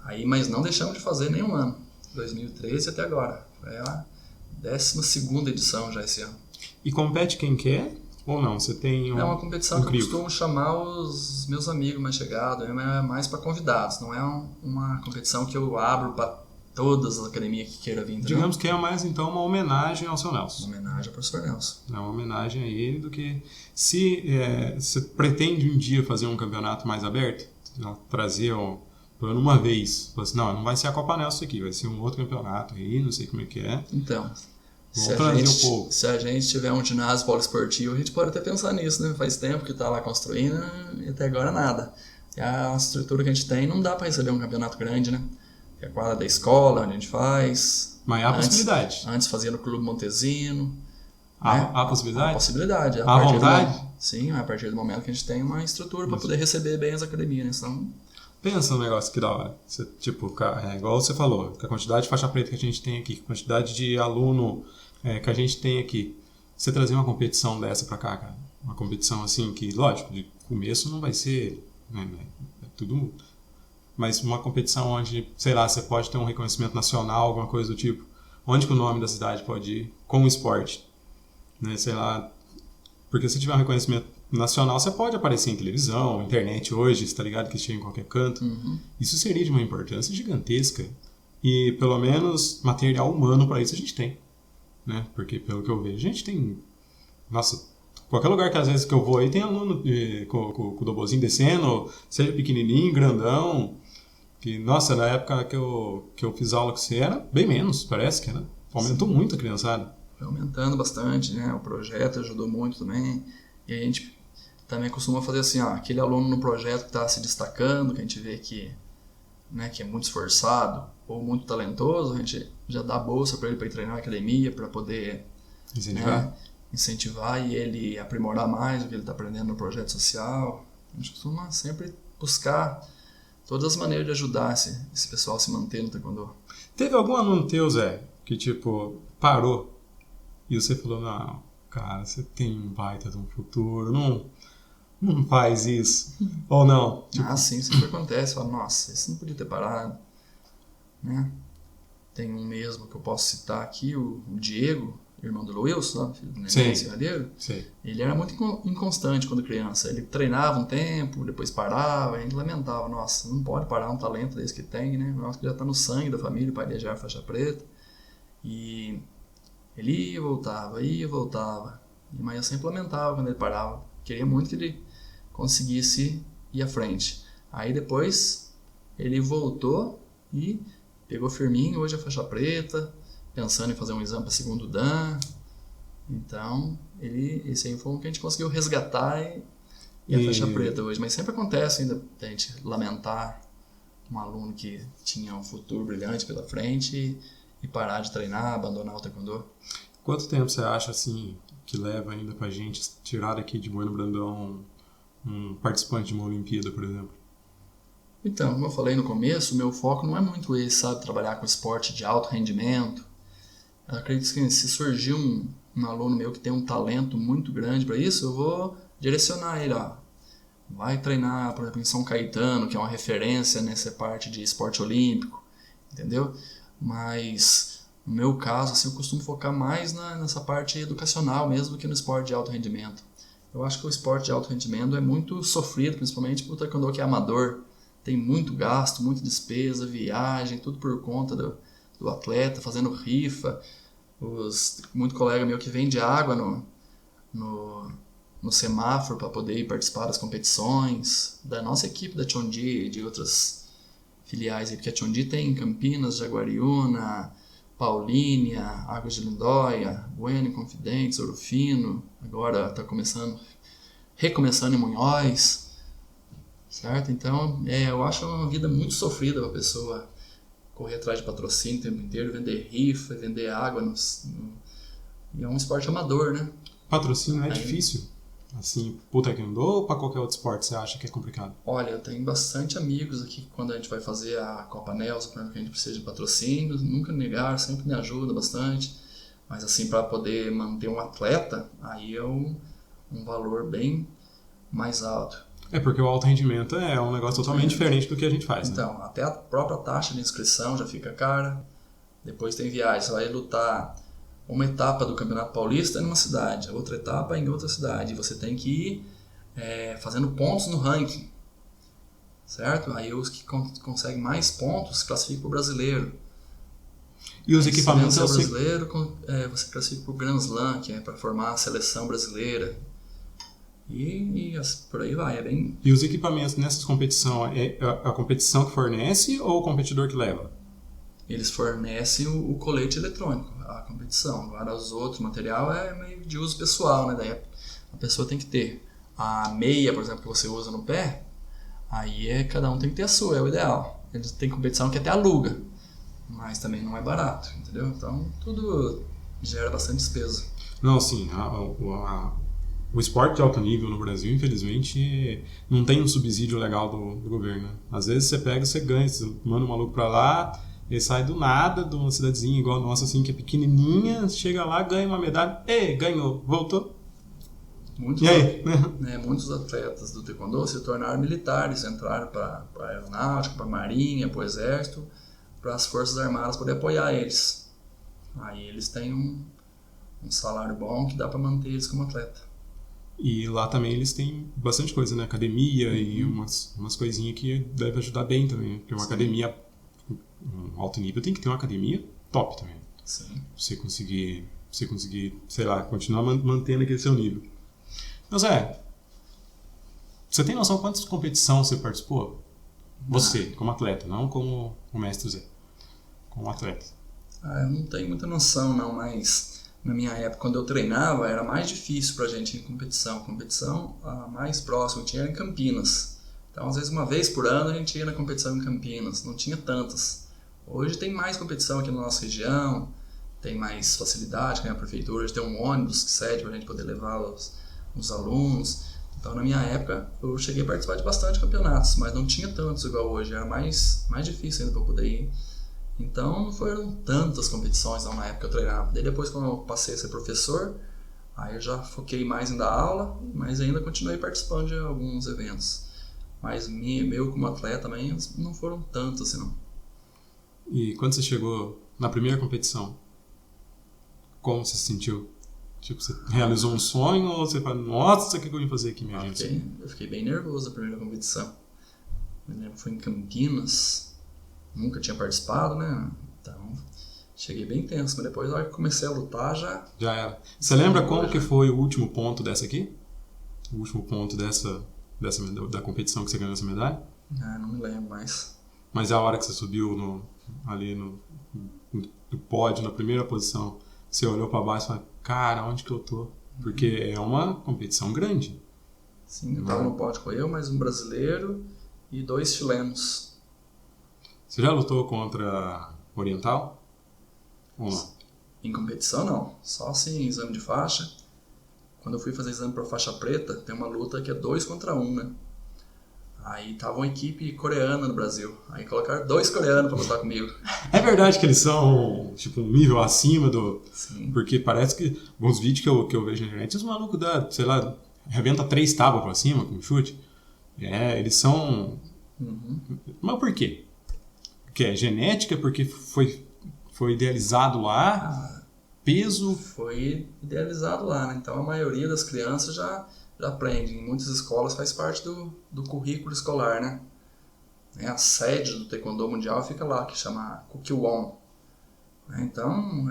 Aí, mas não deixamos de fazer nenhum ano, 2013 até agora. Foi a 12ª edição já esse ano. E compete quem quer ou não? Você tem É uma competição que eu costumo chamar os meus amigos mais chegados, é mais para convidados, não é uma competição que eu abro para todas as academias que queiram vir. Entendeu? Digamos que é mais então uma homenagem ao seu Nelson. Uma homenagem ao professor Nelson. É uma homenagem a ele do que... Se você pretende um dia fazer um campeonato mais aberto, trazer uma vez, assim, não vai ser a Copa Nelson aqui, vai ser um outro campeonato aí, não sei como é que é. Então, se a gente tiver um ginásio poliesportivo, a gente pode até pensar nisso, né? Faz tempo que está lá construindo e até agora nada. E a estrutura que a gente tem não dá para receber um campeonato grande, né? É a quadra da escola, onde a gente faz. Mas há a possibilidade. Antes fazia no Clube Montesino, Há possibilidade? Há possibilidade. Há vontade? Sim, a partir do momento que a gente tem uma estrutura para poder receber bem as academias, né? Senão... Pensa um negócio que da hora. Você, tipo, igual você falou, que a quantidade de faixa preta que a gente tem aqui, a quantidade de aluno que a gente tem aqui. Você trazer uma competição dessa pra cá, cara. Uma competição assim que, lógico, de começo não vai ser, né, é tudo... Mas uma competição onde, sei lá, você pode ter um reconhecimento nacional, alguma coisa do tipo. Onde que o nome da cidade pode ir com o esporte? Né, sei lá. Porque se tiver um reconhecimento nacional, você pode aparecer em televisão, internet hoje, você tá ligado que chega em qualquer canto. Isso seria de uma importância gigantesca. E pelo menos material humano para isso a gente tem. Né? Porque pelo que eu vejo, a gente tem... Nossa, qualquer lugar que às vezes que eu vou aí tem aluno com o dobozinho descendo, seja pequenininho, grandão. Que, nossa, na época que eu fiz aula com você era bem menos, parece que era. Aumentou muito a criançada. Foi aumentando bastante, né? O projeto ajudou muito também. E a gente também costuma fazer assim, ó, aquele aluno no projeto que está se destacando, que a gente vê que, né, que é muito esforçado ou muito talentoso, a gente já dá bolsa para ele ir treinar na academia, para poder incentivar e ele aprimorar mais o que ele está aprendendo no projeto social. A gente costuma sempre buscar todas as maneiras de ajudar esse pessoal a se manter no taekwondo. Teve algum aluno teu, Zé, que tipo, parou e você falou, não, cara, você tem um baita de um futuro, não faz isso, ou não? Tipo... sim, sempre acontece, fala, nossa, isso não podia ter parado, né? Tem um mesmo que eu posso citar aqui, o Diego, irmão do Wilson, filho do Neném Serralheiro. Ele era muito inconstante quando criança. Ele treinava um tempo, depois parava, a gente lamentava, nossa, não pode parar um talento desse que tem, né? Nossa, que já está no sangue da família, o pai dele já era faixa preta. E ele ia e voltava. Mas eu sempre lamentava quando ele parava. Queria muito que ele conseguisse ir à frente. Aí depois ele voltou e pegou firminho, hoje é faixa preta, pensando em fazer um exame para segundo Dan. Então, esse aí foi um que a gente conseguiu resgatar e a faixa preta hoje. Mas sempre acontece ainda a gente lamentar um aluno que tinha um futuro brilhante pela frente e parar de treinar, abandonar o taekwondo. Quanto tempo você acha assim que leva ainda pra gente tirar daqui de Bueno Brandão um participante de uma Olimpíada, por exemplo? Então, como eu falei no começo, o meu foco não é muito esse, sabe, trabalhar com esporte de alto rendimento. Eu acredito que se surgir um aluno meu que tem um talento muito grande para isso, eu vou direcionar ele, ó. Vai treinar, por exemplo, em São Caetano, que é uma referência nessa parte de esporte olímpico, entendeu? Mas, no meu caso, assim, eu costumo focar mais nessa parte educacional mesmo do que no esporte de alto rendimento. Eu acho que o esporte de alto rendimento é muito sofrido, principalmente para o taekwondo que é amador. Tem muito gasto, muita despesa, viagem, tudo por conta do atleta, fazendo rifa. Muito colega meu que vende água no semáforo para poder ir participar das competições. Da nossa equipe da Chonji e de outras filiais aí, porque a Chonji tem Campinas, Jaguariúna, Paulínia, Águas de Lindóia, Bueno, Confidentes, Ouro Fino, agora está recomeçando em Munhoz, certo? Então, eu acho uma vida muito sofrida para a pessoa correr atrás de patrocínio o tempo inteiro, vender rifa, vender água, e é um esporte amador, né? Patrocínio é difícil? Assim, pro taekwondo ou para qualquer outro esporte você acha que é complicado? Olha, eu tenho bastante amigos aqui que quando a gente vai fazer a Copa Nelson, por exemplo, que a gente precisa de patrocínio, nunca me negaram, sempre me ajuda bastante. Mas assim, para poder manter um atleta, aí é um valor bem mais alto. É porque o alto rendimento é um negócio totalmente diferente do que a gente faz, então, né? Até a própria taxa de inscrição já fica cara. Depois tem viagem, você vai lutar uma etapa do Campeonato Paulista numa cidade, a outra etapa em outra cidade. E você tem que ir fazendo pontos no ranking, certo? Aí os que conseguem mais pontos classificam para o brasileiro. E os equipamentos... Se você brasileiro, você classifica para o Grand Slam, que é para formar a seleção brasileira. E por aí vai, é bem... E os equipamentos nessas competições, é a competição que fornece ou o competidor que leva? Eles fornecem o colete eletrônico, a competição. Agora os outros, material é meio de uso pessoal, né? Daí a pessoa tem que ter a meia, por exemplo, que você usa no pé, aí cada um tem que ter a sua, é o ideal. Eles têm competição que até aluga, mas também não é barato, entendeu? Então tudo gera bastante despesa. Não, sim, o esporte de alto nível no Brasil, infelizmente, não tem um subsídio legal do governo. Né? Às vezes você pega, você ganha, você manda um maluco pra lá, ele sai do nada, de uma cidadezinha igual a nossa, assim, que é pequenininha, chega lá, ganha uma medalha, ganhou, voltou. E aí? Muitos atletas do taekwondo se tornaram militares, entraram para a aeronáutica, para a marinha, para o exército, para as forças armadas poder apoiar eles. Aí eles têm um salário bom que dá para manter eles como atleta. E lá também eles têm bastante coisa, né? Academia e umas coisinhas que deve ajudar bem também. Porque uma academia, um alto nível, tem que ter uma academia top também. Sim. Você conseguir, sei lá, continuar mantendo aquele seu nível. Mas você tem noção quantas competições você participou? Você, como atleta, não como o mestre Zé. Como atleta. Eu não tenho muita noção, não, mas na minha época, quando eu treinava, era mais difícil pra gente ir em competição. Competição, a mais próxima que tinha era em Campinas. Então, às vezes, uma vez por ano, a gente ia na competição em Campinas. Não tinha tantas. Hoje tem mais competição aqui na nossa região, tem mais facilidade, né? A prefeitura hoje tem um ônibus que cede pra gente poder levar os alunos. Então, na minha época, eu cheguei a participar de bastante campeonatos, mas não tinha tantos igual hoje. Era mais difícil ainda pra eu poder ir. Então, não foram tantas competições não, na época que eu treinava. Daí depois, quando eu passei a ser professor, aí eu já foquei mais em dar aula, mas ainda continuei participando de alguns eventos. Mas meu como atleta também não foram tantos assim não. E quando você chegou na primeira competição, como você se sentiu? Tipo, você realizou um sonho ou você fala, nossa, o que eu vim fazer aqui, minha gente? Eu fiquei bem nervoso na primeira competição. Me lembro, foi em Campinas, nunca tinha participado, né? Então, cheguei bem tenso, mas depois, na hora que comecei a lutar, já era. Você lembra como que foi o último ponto dessa aqui? O último ponto da competição que você ganhou essa medalha? Não me lembro mais. Mas é a hora que você subiu ali no pódio, na primeira posição, você olhou pra baixo e falou, cara, onde que eu tô? Porque é uma competição grande. Sim, eu tava no pódio com eu, mais um brasileiro e 2 chilenos. Você já lutou contra oriental? Ou não? Em competição, não. Só assim, em exame de faixa. Quando eu fui fazer exame pra faixa preta, tem uma luta que é 2 contra 1, né? Aí tava uma equipe coreana no Brasil. Aí colocaram 2 coreanos pra lutar comigo. É verdade que eles são, tipo, um nível acima do... Sim. Porque parece que, alguns vídeos que eu vejo na internet, os malucos dão, sei lá, arrebenta 3 tábuas pra cima com chute. Eles são... Mas por quê? Porque é genética? Porque foi idealizado lá? Peso? Foi idealizado lá, né? Então a maioria das crianças já aprende. Em muitas escolas faz parte do currículo escolar, né? A sede do Taekwondo Mundial fica lá, que chama Kukiwon. Então,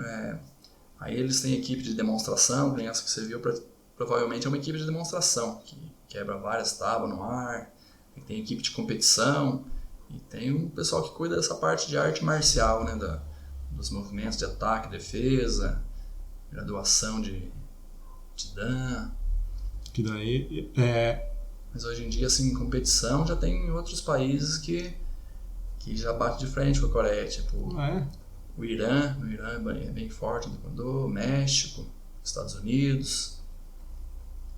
aí eles têm equipe de demonstração, essa que você viu, provavelmente é uma equipe de demonstração, que quebra várias tábuas no ar, tem equipe de competição, e tem um pessoal que cuida dessa parte de arte marcial, né? Dos movimentos de ataque, defesa, graduação de Dan. Que daí Mas hoje em dia, assim, em competição, já tem outros países que já bate de frente com a Coreia, tipo o Irã é bem forte no Taekwondo, México, Estados Unidos.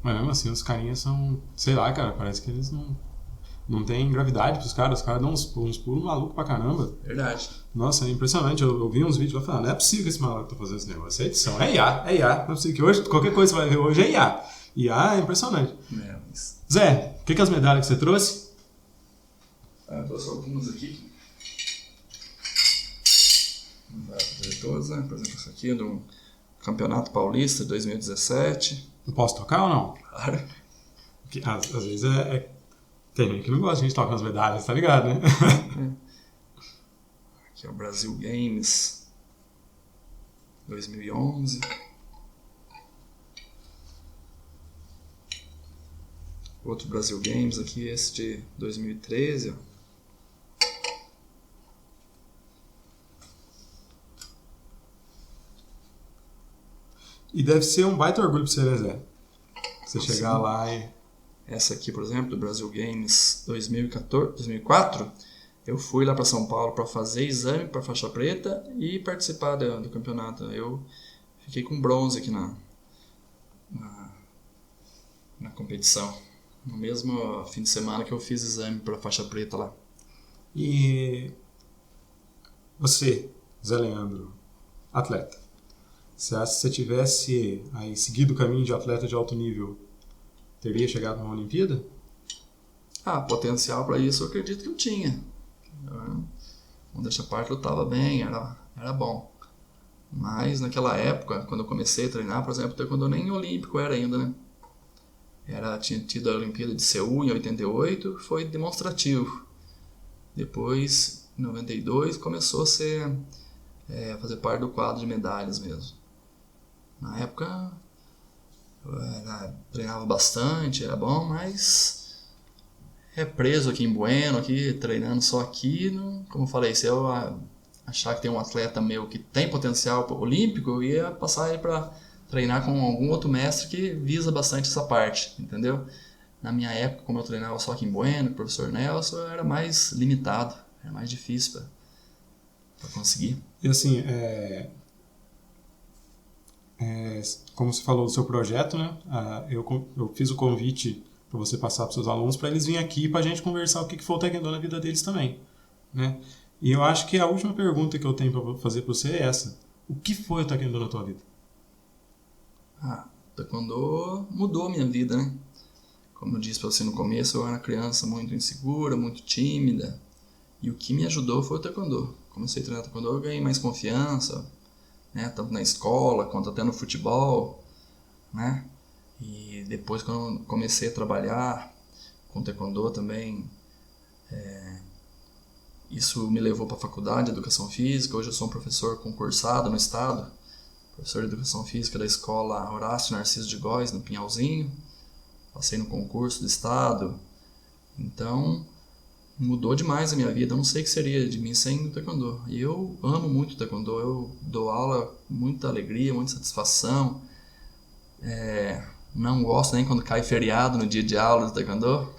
Mas mesmo assim, os carinhas são, sei lá, cara, parece que eles não tem gravidade pros caras, os caras dão uns pulos malucos pra caramba. Verdade. Nossa, é impressionante, eu vi uns vídeos lá falando, não é possível que esse maluco tá fazendo esse negócio, é edição, é IA, não é possível que hoje, qualquer coisa que você vai ver hoje é IA. IA é impressionante. Mas... Zé, o que as medalhas que você trouxe? Eu trouxe algumas aqui. Não vai fazer todas, né? Por exemplo, essa aqui é do Campeonato Paulista de 2017. Eu posso tocar ou não? Claro. Porque, às vezes tem gente que não gosta de a gente tocar as medalhas, tá ligado, né? Aqui é o Brasil Games 2011. Outro Brasil Games aqui, esse de 2013. E deve ser um baita orgulho pra você, né, Zé? Você chegar lá e... Essa aqui, por exemplo, do Brasil Games 2004, eu fui lá para São Paulo para fazer exame para faixa preta e participar do campeonato. Eu fiquei com bronze aqui na competição. No mesmo fim de semana que eu fiz exame para faixa preta lá. E você, Zé Leandro, atleta, você acha que se você tivesse aí seguido o caminho de atleta de alto nível, teria chegado numa Olimpíada? Potencial para isso eu acredito que eu tinha. Modéstia à parte, eu estava bem, era bom. Mas naquela época, quando eu comecei a treinar, por exemplo, taekwondo nem olímpico era ainda, né? Tinha tido a Olimpíada de Seul em 88, foi demonstrativo. Depois, em 92, começou a fazer parte do quadro de medalhas mesmo. Na época, eu treinava bastante, era bom, mas preso aqui em Bueno, aqui, treinando só aqui, como eu falei, se eu achar que tem um atleta meu que tem potencial olímpico, eu ia passar ele para treinar com algum outro mestre que visa bastante essa parte, entendeu? Na minha época, como eu treinava só aqui em Bueno, com o professor Nelson, era mais limitado, era mais difícil para conseguir. E assim, como você falou do seu projeto, né? Eu fiz o convite para você passar para os seus alunos para eles virem aqui para a gente conversar o que foi o taekwondo na vida deles também, né? E eu acho que a última pergunta que eu tenho para fazer para você é essa: o que foi o taekwondo na tua vida? O taekwondo mudou a minha vida, né? Como eu disse para você no começo, eu era uma criança muito insegura, muito tímida. E o que me ajudou foi o taekwondo. Comecei a treinar taekwondo, eu ganhei mais confiança, né? Tanto na escola quanto até no futebol, né? E depois, quando eu comecei a trabalhar com taekwondo também, isso me levou para a faculdade de Educação Física. Hoje eu sou um professor concursado no estado, professor de Educação Física da escola Horácio Narciso de Góes, no Pinhalzinho. Passei no concurso do estado. Então, mudou demais a minha vida. Eu não sei o que seria de mim sem o taekwondo. E eu amo muito o taekwondo. Eu dou aula com muita alegria, muita satisfação. Não gosto nem quando cai feriado no dia de aula do taekwondo.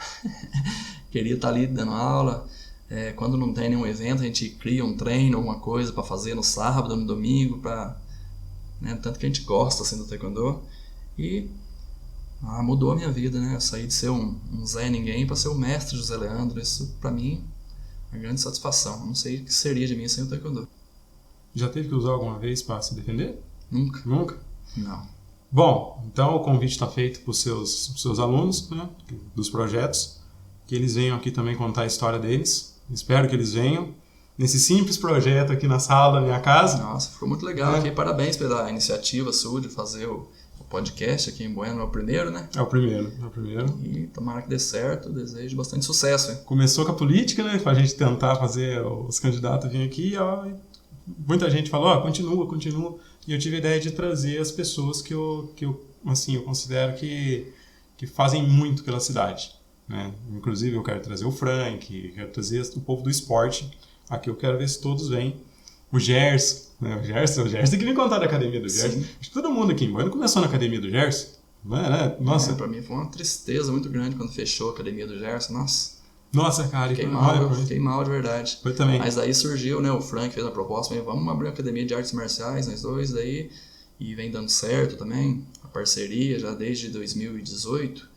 Queria estar ali dando aula. Quando não tem nenhum evento, a gente cria um treino, alguma coisa para fazer no sábado, no domingo, tanto que a gente gosta assim, do taekwondo. E mudou a minha vida, né? Eu saí de ser um Zé Ninguém para ser o mestre José Leandro. Isso, para mim, é uma grande satisfação. Eu não sei o que seria de mim sem o taekwondo. Já teve que usar alguma vez para se defender? Nunca. Nunca? Não. Bom, então o convite está feito para os seus alunos, né, dos projetos, que eles venham aqui também contar a história deles. Espero que eles venham nesse simples projeto aqui na sala da minha casa. Nossa, ficou muito legal aqui. Parabéns pela iniciativa sua de fazer o podcast aqui em Bueno. É o primeiro, né? É o primeiro. E tomara que dê certo. Desejo bastante sucesso. Hein? Começou com a política, né? Pra gente tentar fazer os candidatos virem aqui. Muita gente falou, continua. E eu tive a ideia de trazer as pessoas que eu considero que fazem muito pela cidade, né? Inclusive eu quero trazer o Frank, quero trazer o povo do esporte. Aqui eu quero ver se todos vêm. O Gerson, né? O Gerson tem que me contar da academia do Gerson. Acho que todo mundo aqui em Bueno começou na academia do Gerson. Né? Nossa. Pra mim foi uma tristeza muito grande quando fechou a academia do Gerson. Nossa, cara. Fiquei mal de verdade. Foi também. Mas daí surgiu, né? O Frank fez a proposta, vamos abrir uma academia de artes marciais, nós dois, daí. E vem dando certo também. A parceria já desde 2018.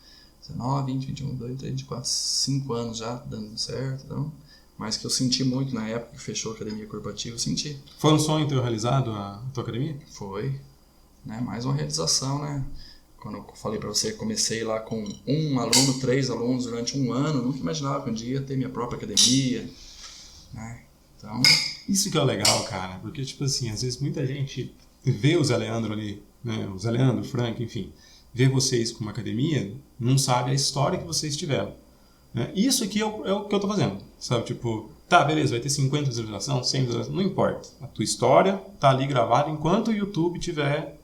19, 20, 21, 22, 23, 24, 5 anos já dando certo. Então, mas que eu senti muito na época que fechou a academia corporativa, eu senti. Foi um sonho teu realizado a tua academia? Foi. Né? Mais uma realização, né? Quando eu falei para você, comecei lá com 1 aluno, 3 alunos durante 1 ano, nunca imaginava que um dia ia ter minha própria academia, né? Então... Isso que é legal, cara, porque, tipo assim, às vezes muita gente vê o Zé Leandro ali, né? O Zé Leandro, o Frank, enfim, vê vocês com uma academia, não sabe a história que vocês tiveram, né? Isso aqui é o que eu tô fazendo, sabe? Tipo, tá, beleza, vai ter 50 visualizações, 100 visualizações, não importa. A tua história tá ali gravada enquanto o YouTube tiver...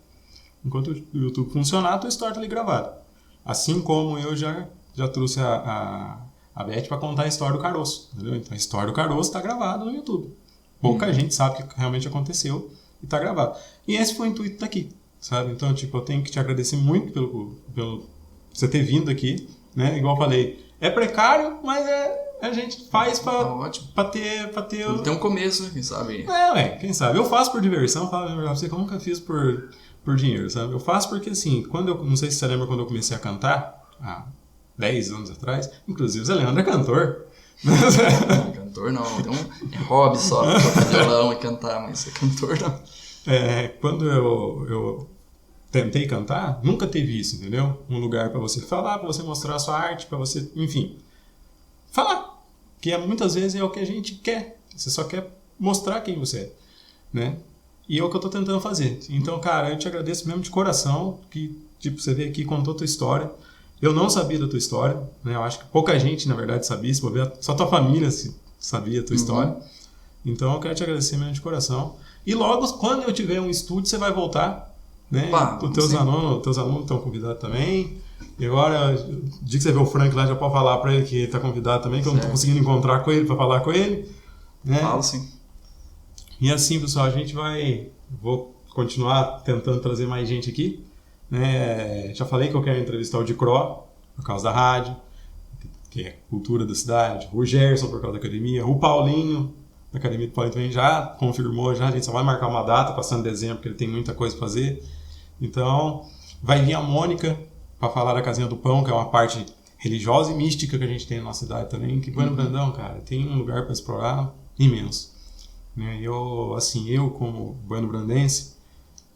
Enquanto o YouTube funcionar, a tua história tá ali gravada. Assim como eu já trouxe a Beth para contar a história do caroço, entendeu? Então a história do caroço tá gravada no YouTube. Pouca gente sabe o que realmente aconteceu e tá gravado. E esse foi o intuito daqui, sabe? Então, tipo, eu tenho que te agradecer muito pelo você ter vindo aqui, né? Igual eu falei, é precário, mas a gente faz pra ter... Tem um começo, né? Quem sabe? Quem sabe? Eu faço por diversão, falo pra você que eu nunca fiz por dinheiro, sabe? Eu faço porque, assim, não sei se você lembra quando eu comecei a cantar, há 10 anos atrás. Inclusive, o Zé Leandro é cantor. Não, cantor não, é hobby só, tocar violão e cantar, mas ser cantor não. Quando eu tentei cantar, nunca teve isso, entendeu? Um lugar para você falar, para você mostrar a sua arte, para você, enfim, falar. Que muitas vezes é o que a gente quer. Você só quer mostrar quem você é, né? E é o que eu tô tentando fazer. Então, cara, eu te agradeço mesmo de coração que, tipo, você veio aqui e contou a tua história. Eu não sabia da tua história, né? Eu acho que pouca gente, na verdade, sabia. Só tua família sabia a tua história. Então, eu quero te agradecer mesmo de coração. E logo, quando eu tiver um estúdio, você vai voltar, né? Os teus alunos estão convidados também. E agora, o dia que você vê o Frank lá, já pode falar para ele que está convidado também, que eu não estou conseguindo encontrar com ele para falar com ele. Né? Falo sim. E assim, pessoal, vou continuar tentando trazer mais gente aqui. Né? Já falei que eu quero entrevistar o Dicró, por causa da rádio, que é cultura da cidade, o Gerson, por causa da academia, o Paulinho, da academia do Paulinho também já confirmou, a gente só vai marcar uma data, passando dezembro, porque ele tem muita coisa para fazer. Então, vai vir a Mônica para falar da Casinha do Pão, que é uma parte religiosa e mística que a gente tem na nossa cidade também, que Bueno Brandão, cara, tem um lugar para explorar imenso. Né? Eu como bueno brandense,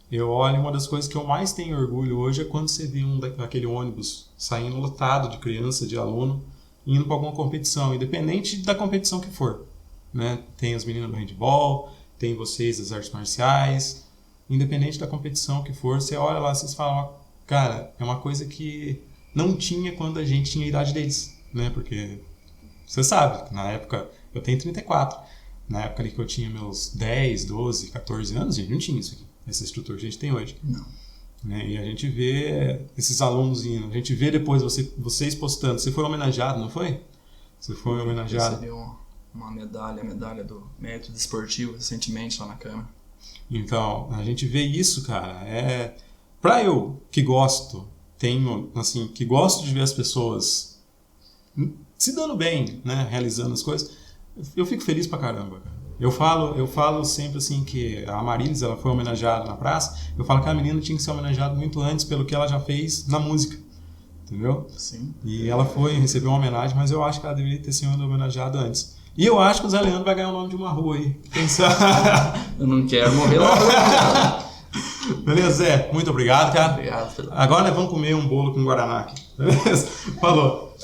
eu olho, uma das coisas que eu mais tenho orgulho hoje é quando você vê aquele ônibus saindo lotado de criança, de aluno, indo para alguma competição, independente da competição que for. Né? Tem as meninas do handball, tem vocês das artes marciais, independente da competição que for, você olha lá, vocês falam, cara, é uma coisa que não tinha quando a gente tinha a idade deles, né? Porque você sabe, na época, eu tenho 34, na época ali que eu tinha meus 10, 12, 14 anos, a gente não tinha isso aqui, essa estrutura que a gente tem hoje. Não. Né? E a gente vê esses alunos indo, a gente vê depois vocês postando, você foi homenageado, não foi? Você foi homenageado. Recebeu uma medalha, a medalha do mérito desportivo recentemente lá na Câmara. Então, a gente vê isso, cara, pra eu que gosto, que gosto de ver as pessoas se dando bem, né, realizando as coisas, eu fico feliz pra caramba, cara. Eu falo sempre assim que a Marilis, ela foi homenageada na praça, eu falo que a menina tinha que ser homenageada muito antes pelo que ela já fez na música, entendeu? Sim. E ela recebeu uma homenagem, mas eu acho que ela deveria ter sido homenageada antes. E eu acho que o Zé Leandro vai ganhar o nome de uma rua aí. Eu não quero morrer lá. Beleza, Zé? Muito obrigado, cara. Obrigado. Agora nós vamos comer um bolo com guaraná aqui. Beleza? Falou.